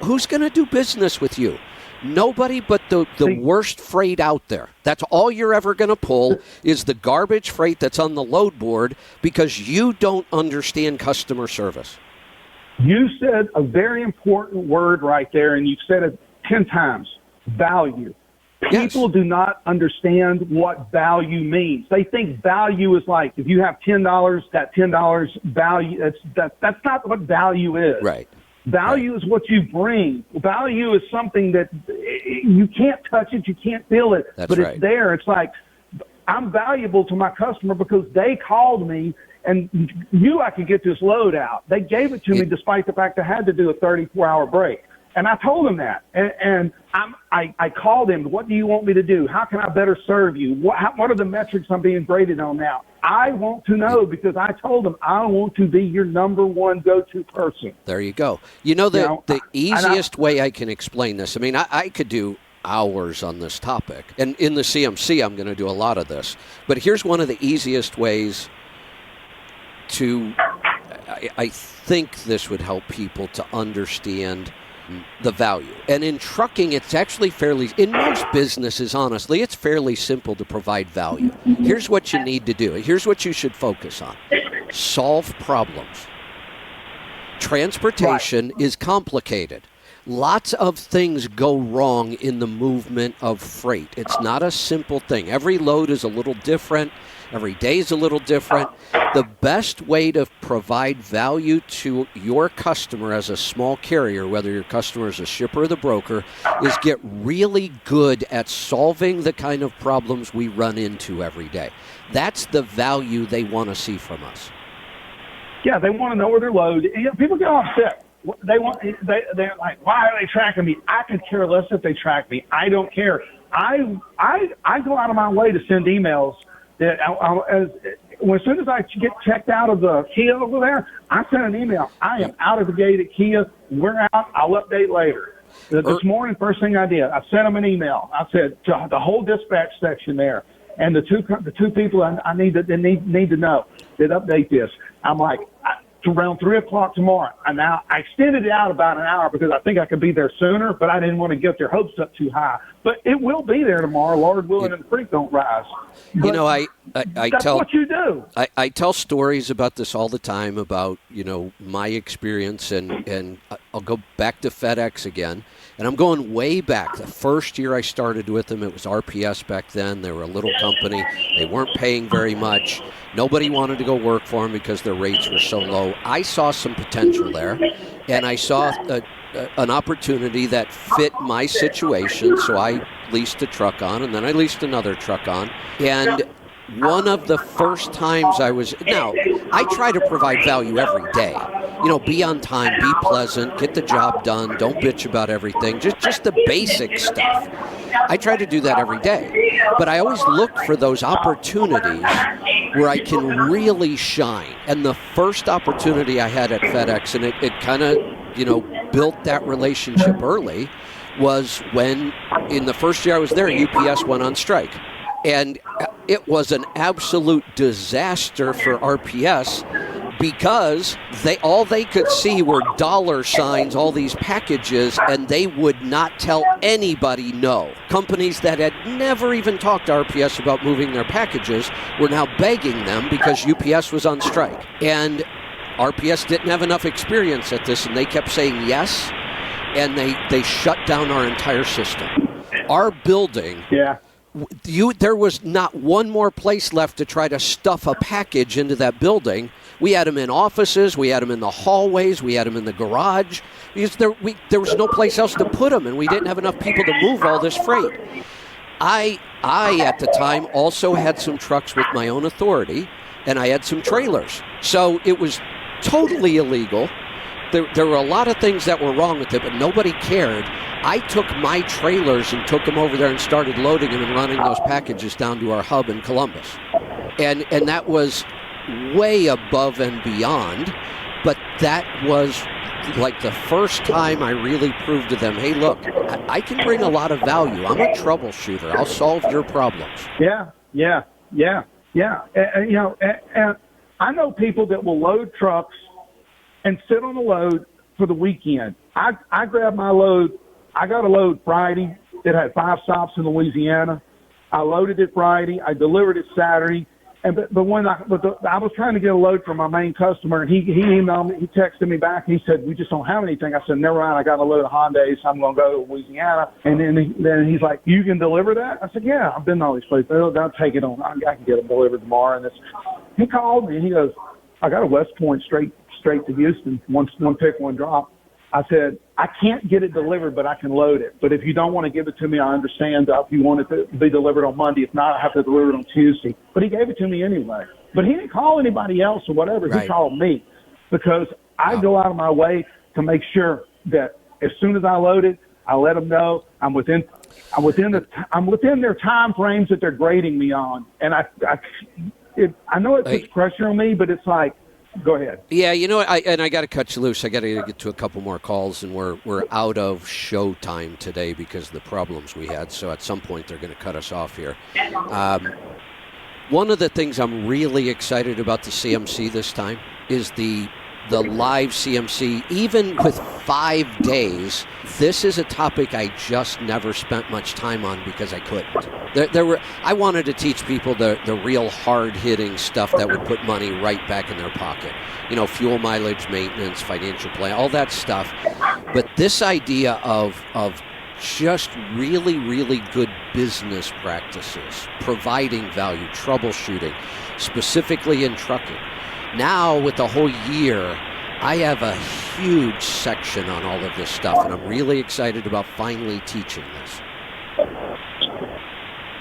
Who's going to do business with you? Nobody but the worst freight out there. That's all you're ever going to pull is the garbage freight that's on the load board because you don't understand customer service. You said a very important word right there, and you've said it 10 times, value. People do not understand what value means. They think value is like if you have $10, that $10 value, that's not what value is. Right. Value is what you bring. Value is something that you can't touch it, you can't feel it, That's but right. it's there. It's like I'm valuable to my customer because they called me and knew I could get this load out. They gave it to me despite the fact I had to do a 34-hour break. And I told them that. And I called him. What do you want me to do? How can I better serve you? What are the metrics I'm being graded on now? I want to know because I told them I want to be your number one go-to person. There you go. You know, the easiest way I can explain this, I mean, I could do hours on this topic. And in the CMC, I'm going to do a lot of this. But here's one of the easiest ways to, I think this would help people to understand the value. And in trucking, it's actually in most businesses, honestly, it's fairly simple to provide value. Here's what you need to do. Here's what you should focus on. Solve problems. Transportation is complicated. Lots of things go wrong in the movement of freight. It's not a simple thing. Every load is a little different. Every day is a little different. The best way to provide value to your customer as a small carrier, whether your customer is a shipper or the broker, is get really good at solving the kind of problems we run into every day. That's the value they want to see from us. Yeah, they want to know where their load. You know, people get upset. They're like, why are they tracking me? I could care less if they track me. I don't care. I go out of my way to send emails that as soon as I get checked out of the Kia over there, I send an email. I am out of the gate at Kia. We're out. I'll update later. This morning, first thing I did, I sent them an email. I said to the whole dispatch section there, and the two people I need to know that update this. I'm like, around 3 o'clock tomorrow. And now I extended it out about an hour because I think I could be there sooner, but I didn't want to get their hopes up too high. But it will be there tomorrow, Lord willing, and the creek don't rise. But you know, I that's tell what you do. I tell stories about this all the time about, you know, my experience, and I'll go back to FedEx again. And I'm going way back. The first year I started with them, it was RPS back then. They were a little company. They weren't paying very much. Nobody wanted to go work for them because their rates were so low. I saw some potential there, and I saw an opportunity that fit my situation, so I leased a truck on, and then I leased another truck on. And one of the first times now, I try to provide value every day. Be on time, be pleasant, get the job done, don't bitch about everything, just the basic stuff. I try to do that every day. But I always look for those opportunities where I can really shine. And the first opportunity I had at FedEx, and it kind of, built that relationship early, was when in the first year I was there, UPS went on strike. And it was an absolute disaster for RPS because all they could see were dollar signs, all these packages, and they would not tell anybody no. Companies that had never even talked to RPS about moving their packages were now begging them because UPS was on strike. And RPS didn't have enough experience at this, and they kept saying yes, and they shut down our entire system. Our building... Yeah. There was not one more place left to try to stuff a package into that building. We had them in offices, we had them in the hallways, we had them in the garage, because there was no place else to put them, and we didn't have enough people to move all this freight. I at the time also had some trucks with my own authority, and I had some trailers. So it was totally illegal. There were a lot of things that were wrong with it, but nobody cared. I took my trailers and took them over there and started loading them and running those packages down to our hub in Columbus. And that was way above and beyond, but that was like the first time I really proved to them, hey, look, I can bring a lot of value. I'm a troubleshooter. I'll solve your problems. Yeah. And I know people that will load trucks and sit on the load for the weekend. I grabbed my load. I got a load Friday. It had 5 stops in Louisiana. I loaded it Friday. I delivered it Saturday. But when I was trying to get a load from my main customer, and he emailed me, he texted me back, and he said, we just don't have anything. I said, never mind. I got a load of Hyundais. I'm going to go to Louisiana. And then he's like, you can deliver that? I said, yeah, I've been to all these places. They'll take it on. I can get them delivered tomorrow. And he called me, and he goes, I got a West Point straight to Houston, one pick, one drop. I said, I can't get it delivered, but I can load it. But if you don't want to give it to me, I understand. If you want it to be delivered on Monday, if not, I have to deliver it on Tuesday. But he gave it to me anyway. But he didn't call anybody else or whatever. Right. He called me because I go out of my way to make sure that as soon as I load it, I let them know I'm within their time frames that they're grading me on. And I know it puts pressure on me, but it's like, go ahead. Yeah, I got to cut you loose. I got to get to a couple more calls, and we're out of show time today because of the problems we had. So at some point they're going to cut us off here. One of the things I'm really excited about the CMC this time is the live CMC. Even with 5 days, this is a topic I just never spent much time on because I couldn't. I wanted to teach people the real hard-hitting stuff that would put money right back in their pocket. Fuel mileage, maintenance, financial plan, all that stuff. But this idea of just really, really good business practices, providing value, troubleshooting, specifically in trucking. Now, with the whole year, I have a huge section on all of this stuff, and I'm really excited about finally teaching this.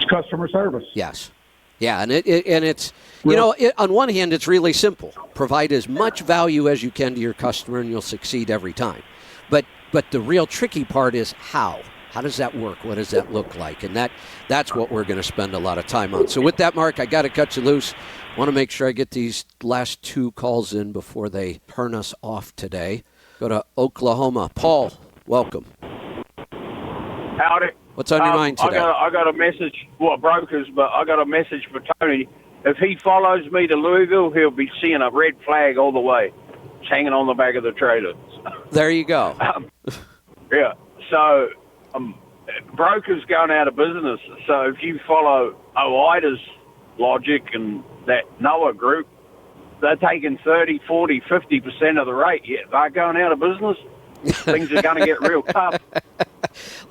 Customer service. Yes. Yeah, and it's, on one hand, it's really simple. Provide as much value as you can to your customer, and you'll succeed every time. But the real tricky part is how. How does that work? What does that look like? And that's what we're going to spend a lot of time on. So with that, Mark, I got to cut you loose. Want to make sure I get these last 2 calls in before they turn us off today. Go to Oklahoma. Paul, welcome. Howdy. What's on your mind today? I got a message, brokers, but I got a message for Tony. If he follows me to Louisville, he'll be seeing a red flag all the way. It's hanging on the back of the trailer. There you go. Yeah. So, brokers going out of business. So if you follow OIDA's logic and that NOAA group, they're taking 30, 40, 50% of the rate. Yeah, they're going out of business. Things are going to get real tough.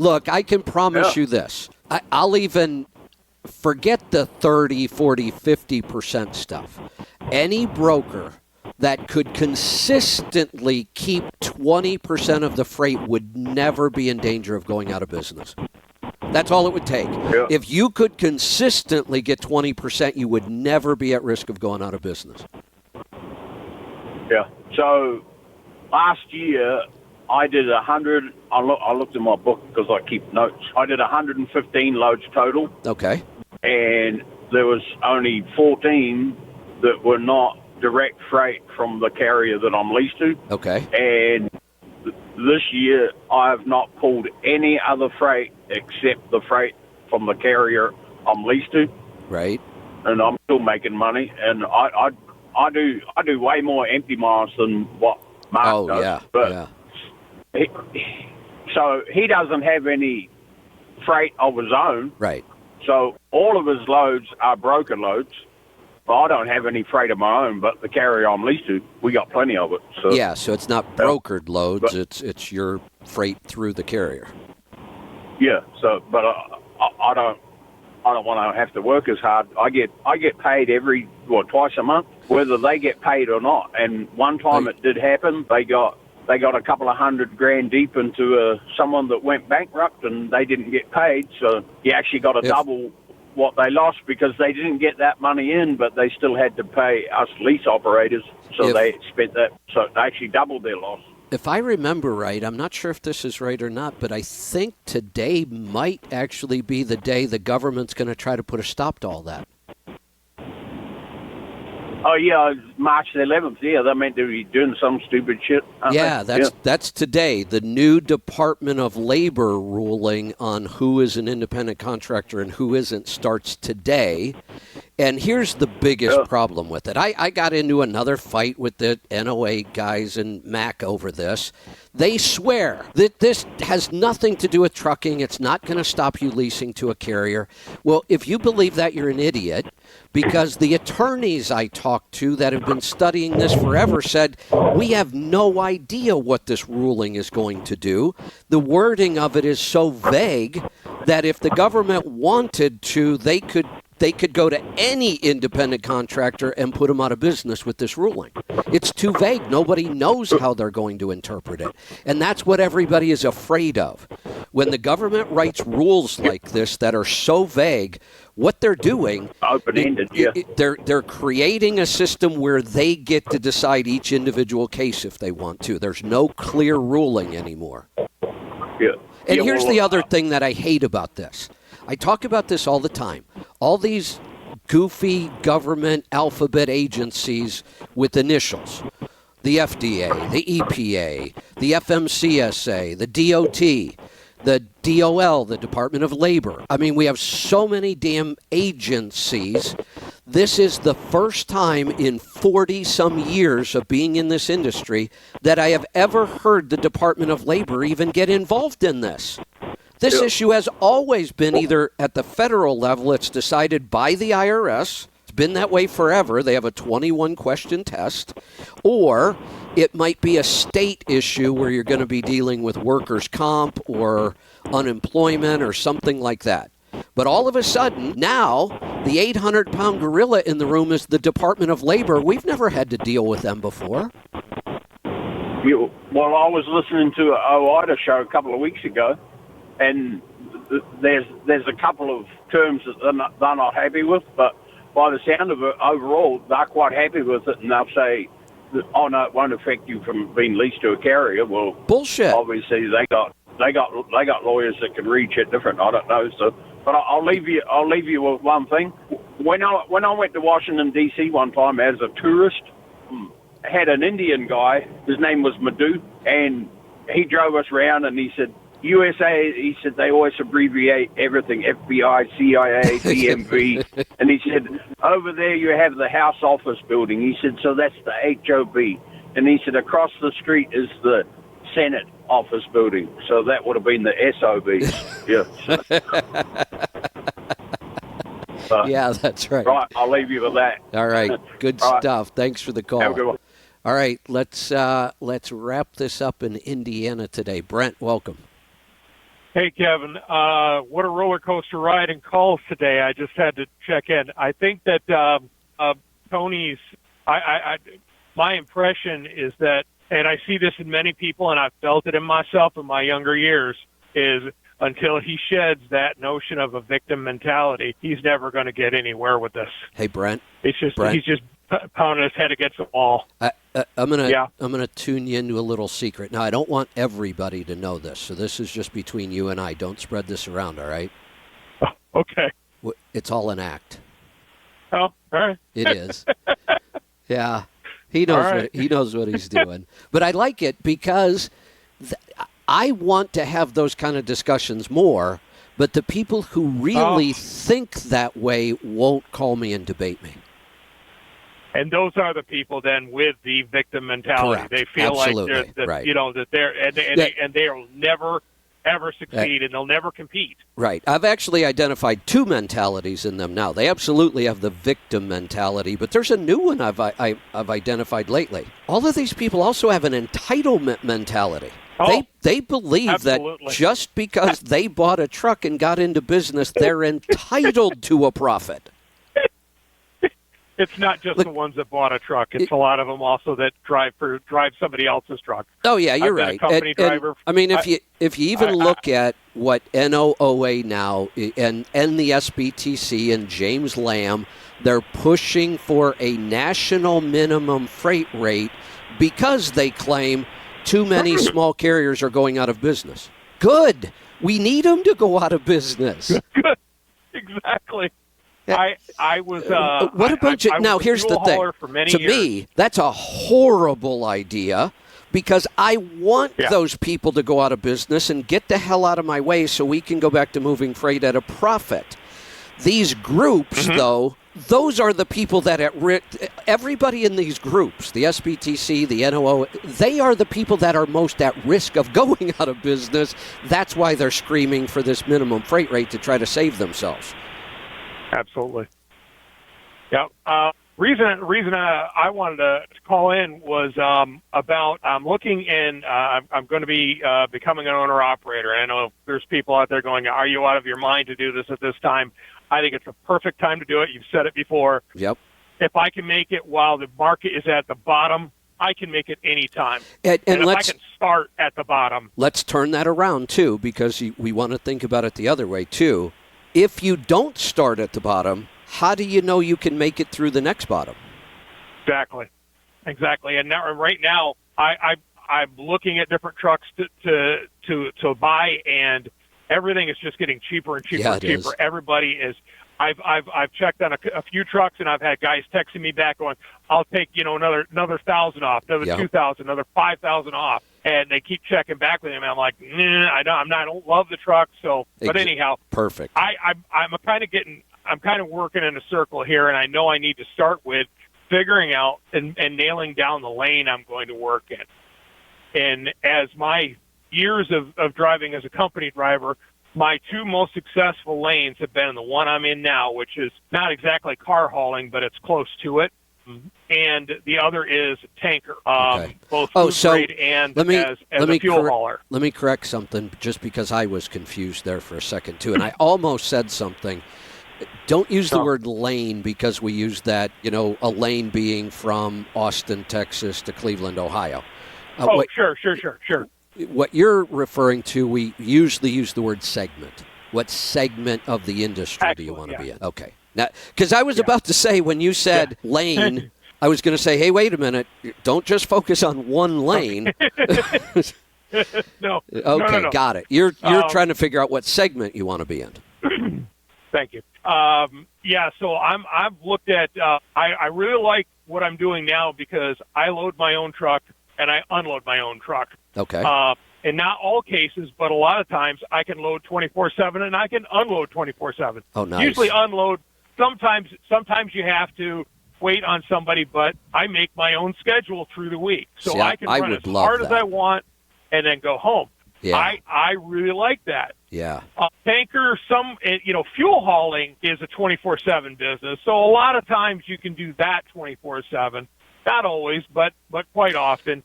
Look, I can promise you this. I'll even forget the 30, 40, 50% stuff. Any broker that could consistently keep 20% of the freight would never be in danger of going out of business. That's all it would take. Yeah. If you could consistently get 20%, you would never be at risk of going out of business. Yeah. So last year I did 100. I looked in my book because I keep notes. I did 115 loads total, Okay. and there was only 14 that were not direct freight from the carrier that I'm leased to. Okay. And this year I have not pulled any other freight except the freight from the carrier I'm leased to, Right. and I'm still making money. And I do way more empty miles than what Mark Oh, does. yeah. But Yeah. so he doesn't have any freight of his own. Right. So all of his loads are broker loads. But I don't have any freight of my own, but the carrier I'm leased to, we got plenty of it. So Yeah, so it's not brokered loads, But- it's your freight through the carrier. yeah. So, but I don't want to have to work as hard. I get paid twice a month, whether they get paid or not. And one time Right. it did happen. They got a couple of $100,000 deep into someone that went bankrupt, and they didn't get paid. So you actually got to double what they lost because they didn't get that money in, but they still had to pay us lease operators. So they spent that. So they actually doubled their loss. If I remember right, I'm not sure if this is right or not, but I think today might actually be the day the government's going to try to put a stop to all that. Oh yeah, March the 11th. Yeah, they're meant to be doing some stupid shit. aren't Yeah, they? that's today. The new Department of Labor ruling on who is an independent contractor and who isn't starts today. And here's the biggest problem with it. I got into another fight with the NOA guys and Mac over this. They swear that this has nothing to do with trucking. It's not going to stop you leasing to a carrier. Well, if you believe that, you're an idiot, because the attorneys I talked to that have been studying this forever said, we have no idea what this ruling is going to do. The wording of it is so vague that if the government wanted to, they could go to any independent contractor and put them out of business with this ruling. It's too vague. Nobody knows how they're going to interpret it. And that's what everybody is afraid of. When the government writes rules like this that are so vague, what they're doing, Open-ended, they're creating a system where they get to decide each individual case if they want to. There's no clear ruling anymore. Yeah. And Yeah, here's well, the other thing that I hate about this. I talk about this all the time. All these goofy government alphabet agencies with initials. The FDA, the EPA, the FMCSA, the DOT, the DOL, the Department of Labor. I mean, we have so many damn agencies. This is the first time in 40-some years of being in this industry that I have ever heard the Department of Labor even get involved in this. This issue has always been either at the federal level, it's decided by the IRS. It's been that way forever. They have a 21-question test. Or it might be a state issue where you're going to be dealing with workers' comp or unemployment or something like that. But all of a sudden, now, the 800-pound gorilla in the room is the Department of Labor. We've never had to deal with them before. Well, I was listening to an OIDA show a couple of weeks ago, and there's a couple of terms that they're not happy with, but by the sound of it, overall, they're quite happy with it, and they'll say, oh, no, it won't affect you from being leased to a carrier. Well, Bullshit. obviously, they got lawyers that can read shit different. I don't know, so... But I'll leave you with one thing. When I went to Washington, D.C. one time as a tourist, I had an Indian guy, his name was Madhu, and he drove us around, and he said, USA, he said, they always abbreviate everything, FBI, CIA, DMV. And he said, over there you have the House Office Building. He said, so that's the HOB. And he said, across the street is the Senate Office Building. So that would have been the SOB. Yeah. Yeah, that's right. Right, I'll leave you with that. All right, good All right. stuff. Thanks for the call. Have a good one. All right, let's wrap this up in Indiana today. Brent, welcome. Hey, Kevin. What a roller coaster ride in calls today. I just had to check in. I think that Tony's. My impression is that, and I see this in many people, and I've felt it in myself in my younger years, is until he sheds that notion of a victim mentality, he's never going to get anywhere with this. Hey, Brent. It's just Brent? he's just pounding his head against the wall. I'm gonna tune you into a little secret. Now, I don't want everybody to know this, so this is just between you and I. Don't spread this around, all right? Okay. It's all an act. Oh, all right. It is. Yeah, he knows All right. he knows what he's doing. But I like it because I want to have those kind of discussions more. But the people who really think that way won't call me and debate me. And those are the people then with the victim mentality. Correct. They feel Absolutely. like they're, Right. that they're and they'll never ever succeed, and they'll never compete. Right. I've actually identified two mentalities in them now. They absolutely have the victim mentality, but there's a new one I've identified lately. All of these people also have an entitlement mentality. Oh, They believe absolutely. that just because they bought a truck and got into business, they're entitled to a profit. It's not just the ones that bought a truck. It's a lot of them also that drive somebody else's truck. Oh yeah, you're I've been a right. company driver. I mean, if you even look at what NOOA now and the SBTC and James Lamb, they're pushing for a national minimum freight rate because they claim too many small carriers are going out of business. Good. We need them to go out of business. Good. Exactly. I was what a bunch of now. Here's the thing. To me, that's a horrible idea because I want those people to go out of business and get the hell out of my way so we can go back to moving freight at a profit. These groups, though, those are the people that everybody in these groups, the SBTC, the NOO, they are the people that are most at risk of going out of business. That's why they're screaming for this minimum freight rate to try to save themselves. Absolutely. Yeah. Reason I wanted to call in was about I'm looking in. I'm going to be becoming an owner operator. I know there's people out there going, "Are you out of your mind to do this at this time?" I think it's a perfect time to do it. You've said it before. Yep. If I can make it while the market is at the bottom, I can make it any time. And if I can start at the bottom, let's turn that around too, because we want to think about it the other way too. If you don't start at the bottom, how do you know you can make it through the next bottom? Exactly. And now, right now, I'm looking at different trucks to buy, and everything is just getting cheaper and cheaper and cheaper. Is. Everybody is. I've checked on a few trucks, and I've had guys texting me back going, "I'll take another 1,000 off, another 2,000, another 5,000 off," and they keep checking back with him. And I'm like, I don't love the truck, so. But anyhow, perfect. I'm kind of working in a circle here, and I know I need to start with figuring out and nailing down the lane I'm going to work in. And as my years of driving as a company driver, my two most successful lanes have been the one I'm in now, which is not exactly car hauling, but it's close to it. And the other is tanker, both food grade and as a fuel hauler. Let me correct something just because I was confused there for a second, too. And I almost said something. Don't use the word lane because we use that, a lane being from Austin, Texas to Cleveland, Ohio. Sure. What you're referring to, we usually use the word segment. What segment of the industry do you want to be in? Okay. Now, because I was about to say, when you said lane, I was going to say, hey, wait a minute. Don't just focus on one lane. No. Okay, No. got it. You're trying to figure out what segment you want to be in. Thank you. So I've looked at. I really like what I'm doing now because I load my own truck and I unload my own truck. Okay. In not all cases, but a lot of times I can load 24/7 and I can unload 24/7. Oh, nice. Usually unload. Sometimes you have to wait on somebody, but I make my own schedule through the week, so I can run as hard as I want and then go home. Yeah. I really like that. Yeah. Tanker, fuel hauling is a 24/7 business, so a lot of times you can do that 24/7. Not always, but quite often.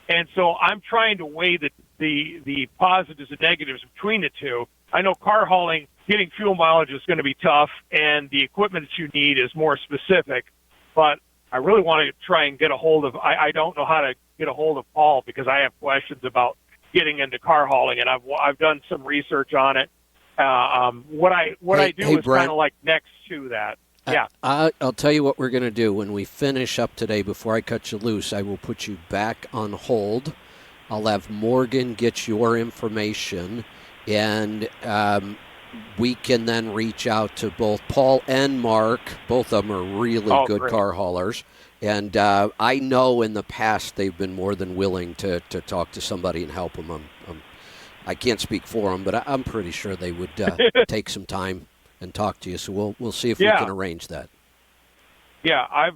And so I'm trying to weigh the positives and negatives between the two. I know car hauling, getting fuel mileage is going to be tough, and the equipment that you need is more specific. But I really want to try and get a hold of. I don't know how to get a hold of Paul because I have questions about getting into car hauling, and I've done some research on it. What I do is kind of like next to that. Yeah. I'll tell you what we're going to do. When we finish up today, before I cut you loose, I will put you back on hold. I'll have Morgan get your information, and we can then reach out to both Paul and Mark. Both of them are really good great. car haulers. And I know in the past they've been more than willing to talk to somebody and help them. I can't speak for them, but I'm pretty sure they would take some time and talk to you. So we'll see if we can arrange that. Yeah,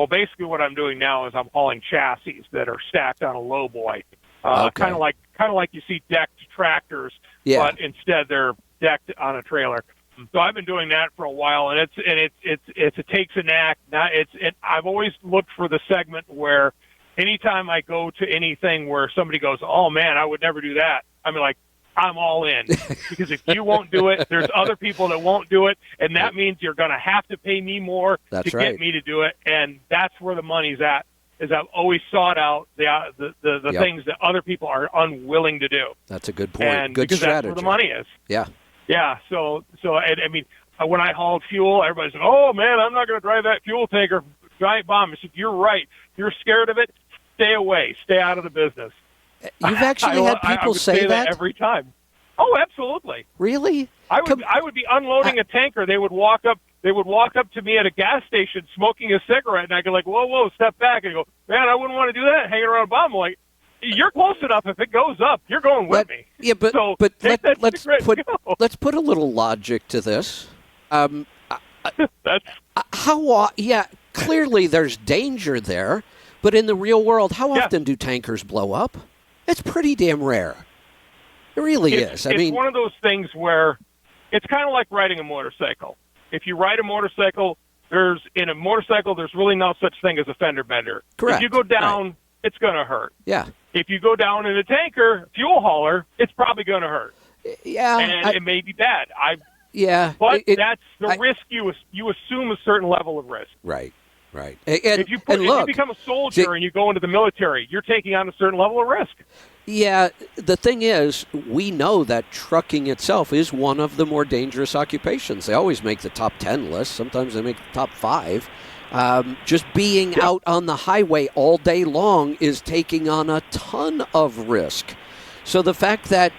basically what I'm doing now is I'm hauling chassis that are stacked on a lowboy, kind of like you see decked tractors, but instead they're decked on a trailer. So I've been doing that for a while, and it takes a knack. I've always looked for the segment where anytime I go to anything where somebody goes, "Oh man, I would never do that," I'm like, I'm all in, because if you won't do it, there's other people that won't do it, and that means you're going to have to pay me more to get me to do it, and that's where the money's at. Is I've always sought out the things that other people are unwilling to do. That's a good point. And good because strategy. that's where the money is. Yeah. Yeah. So I mean, when I hauled fuel, everybody's like, "Oh man, I'm not going to drive that fuel tanker, giant bomb." I said, "You're right. You're scared of it. Stay away. Stay out of the business." You've actually had people I would say that every time. Oh, absolutely. Really? I would be unloading a tanker. They would walk up to me at a gas station smoking a cigarette, and I'd go like, "Whoa, step back!" And go, "Man, I wouldn't want to do that. Hanging around a bomb." I'm like, "You're close enough. If it goes up, you're going with me." Yeah, but let's put a little logic to this. That's clearly there's danger there, but in the real world, how often do tankers blow up? It's pretty damn rare. It really is. I mean, one of those things where it's kind of like riding a motorcycle. If you ride a motorcycle, there's really no such thing as a fender bender. Correct. If you go down, it's going to hurt. Yeah. If you go down in a tanker, fuel hauler, it's probably going to hurt. Yeah. And it may be bad. But that's the risk. You assume a certain level of risk. Right. And, if you become a soldier and you go into the military, you're taking on a certain level of risk. Yeah, the thing is, we know that trucking itself is one of the more dangerous occupations. They always make the top 10 list. Sometimes they make the top 5. Just being out on the highway all day long is taking on a ton of risk. So the fact that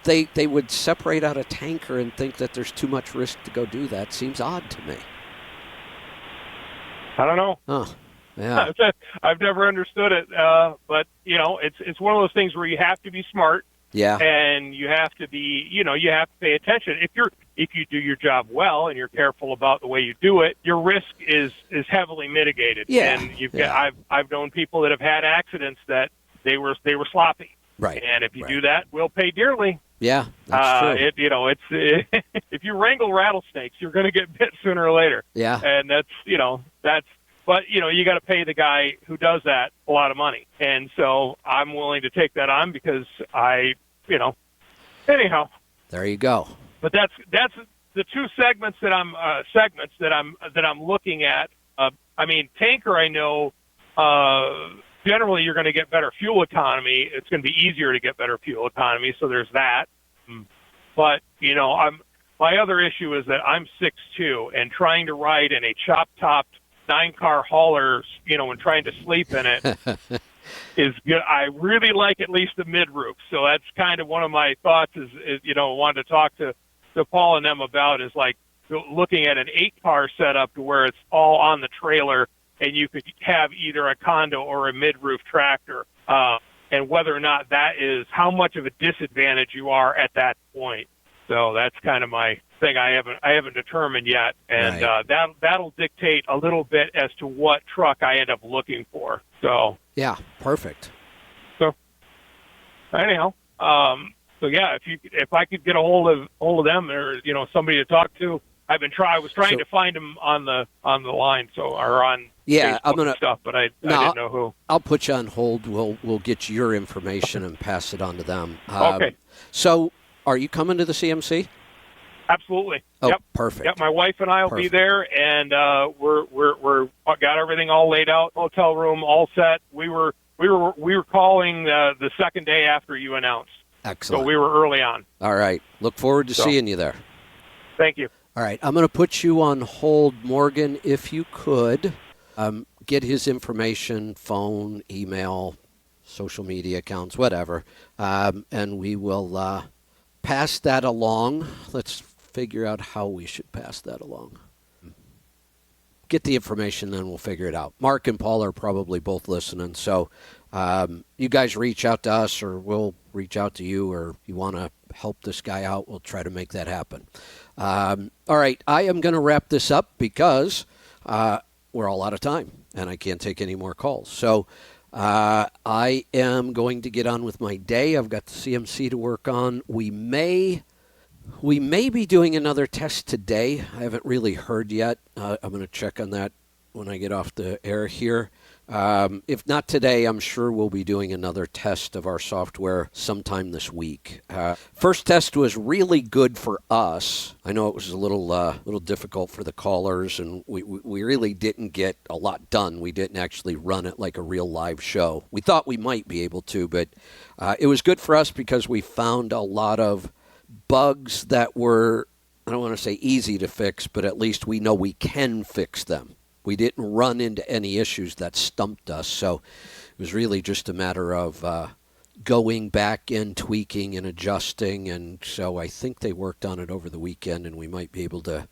they would separate out a tanker and think that there's too much risk to go do that seems odd to me. I don't know. Oh, yeah. I've never understood it, but it's one of those things where you have to be smart. Yeah. And you have to be, you have to pay attention. If you do your job well and you're careful about the way you do it, your risk is heavily mitigated. Yeah. And I've known people that have had accidents that they were sloppy. Right. And if you do that, we'll pay dearly. Yeah, that's true. If you wrangle rattlesnakes, you're going to get bit sooner or later. Yeah. And but you got to pay the guy who does that a lot of money. And so I'm willing to take that on because anyhow. There you go. But that's the two segments that I'm looking at. I mean, tanker, I know, generally you're going to get better fuel economy. It's going to be easier to get better fuel economy, so there's that. But, my other issue is that I'm 6'2", and trying to ride in a chop-topped 9-car hauler, and trying to sleep in it is good. I really like at least the mid-roof. So that's kind of one of my thoughts is wanted to talk to Paul and them about is like looking at an 8-car setup to where it's all on the trailer, and you could have either a condo or a mid-roof tractor, and whether or not that is how much of a disadvantage you are at that point. So that's kind of my thing. I haven't determined yet, and that'll dictate a little bit as to what truck I end up looking for. So yeah, perfect. So anyhow, if I could get a hold of them or somebody to talk to, I was trying to find him on the line, or on Yeah, Facebook I'm gonna and stuff, but I No, didn't know who. I'll put you on hold. We'll get your information and pass it on to them. Okay. So, are you coming to the CMC? Absolutely. Oh, Yep. perfect. Yep. My wife and I will be Perfect. there, and we're got everything all laid out, hotel room all set. We were calling the second day after you announced, Excellent. so we were early on. All right. Look forward to seeing you there. Thank you. All right. I'm going to put you on hold, Morgan. If you could get his information, phone, email, social media accounts, whatever, and we will pass that along. Let's figure out how we should pass that along. Get the information, then we'll figure it out. Mark and Paul are probably both listening, so you guys reach out to us, or we'll reach out to you, or you want to help this guy out, we'll try to make that happen. All right, I am going to wrap this up because we're all out of time, and I can't take any more calls. So I am going to get on with my day. I've got the CMC to work on. We may be doing another test today. I haven't really heard yet. I'm going to check on that when I get off the air here. If not today, I'm sure we'll be doing another test of our software sometime this week. First test was really good for us. I know it was a little difficult for the callers, and we really didn't get a lot done. We didn't actually run it like a real live show. We thought we might be able to, but it was good for us because we found a lot of bugs that were, I don't want to say easy to fix, but at least we know we can fix them. We didn't run into any issues that stumped us, so it was really just a matter of going back in, tweaking and adjusting, and so I think they worked on it over the weekend, and we might be able to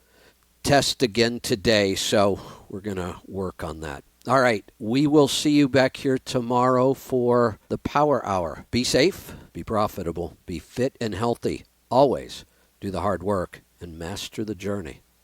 test again today, so we're going to work on that. All right, we will see you back here tomorrow for the Power Hour. Be safe, be profitable, be fit and healthy. Always do the hard work and master the journey.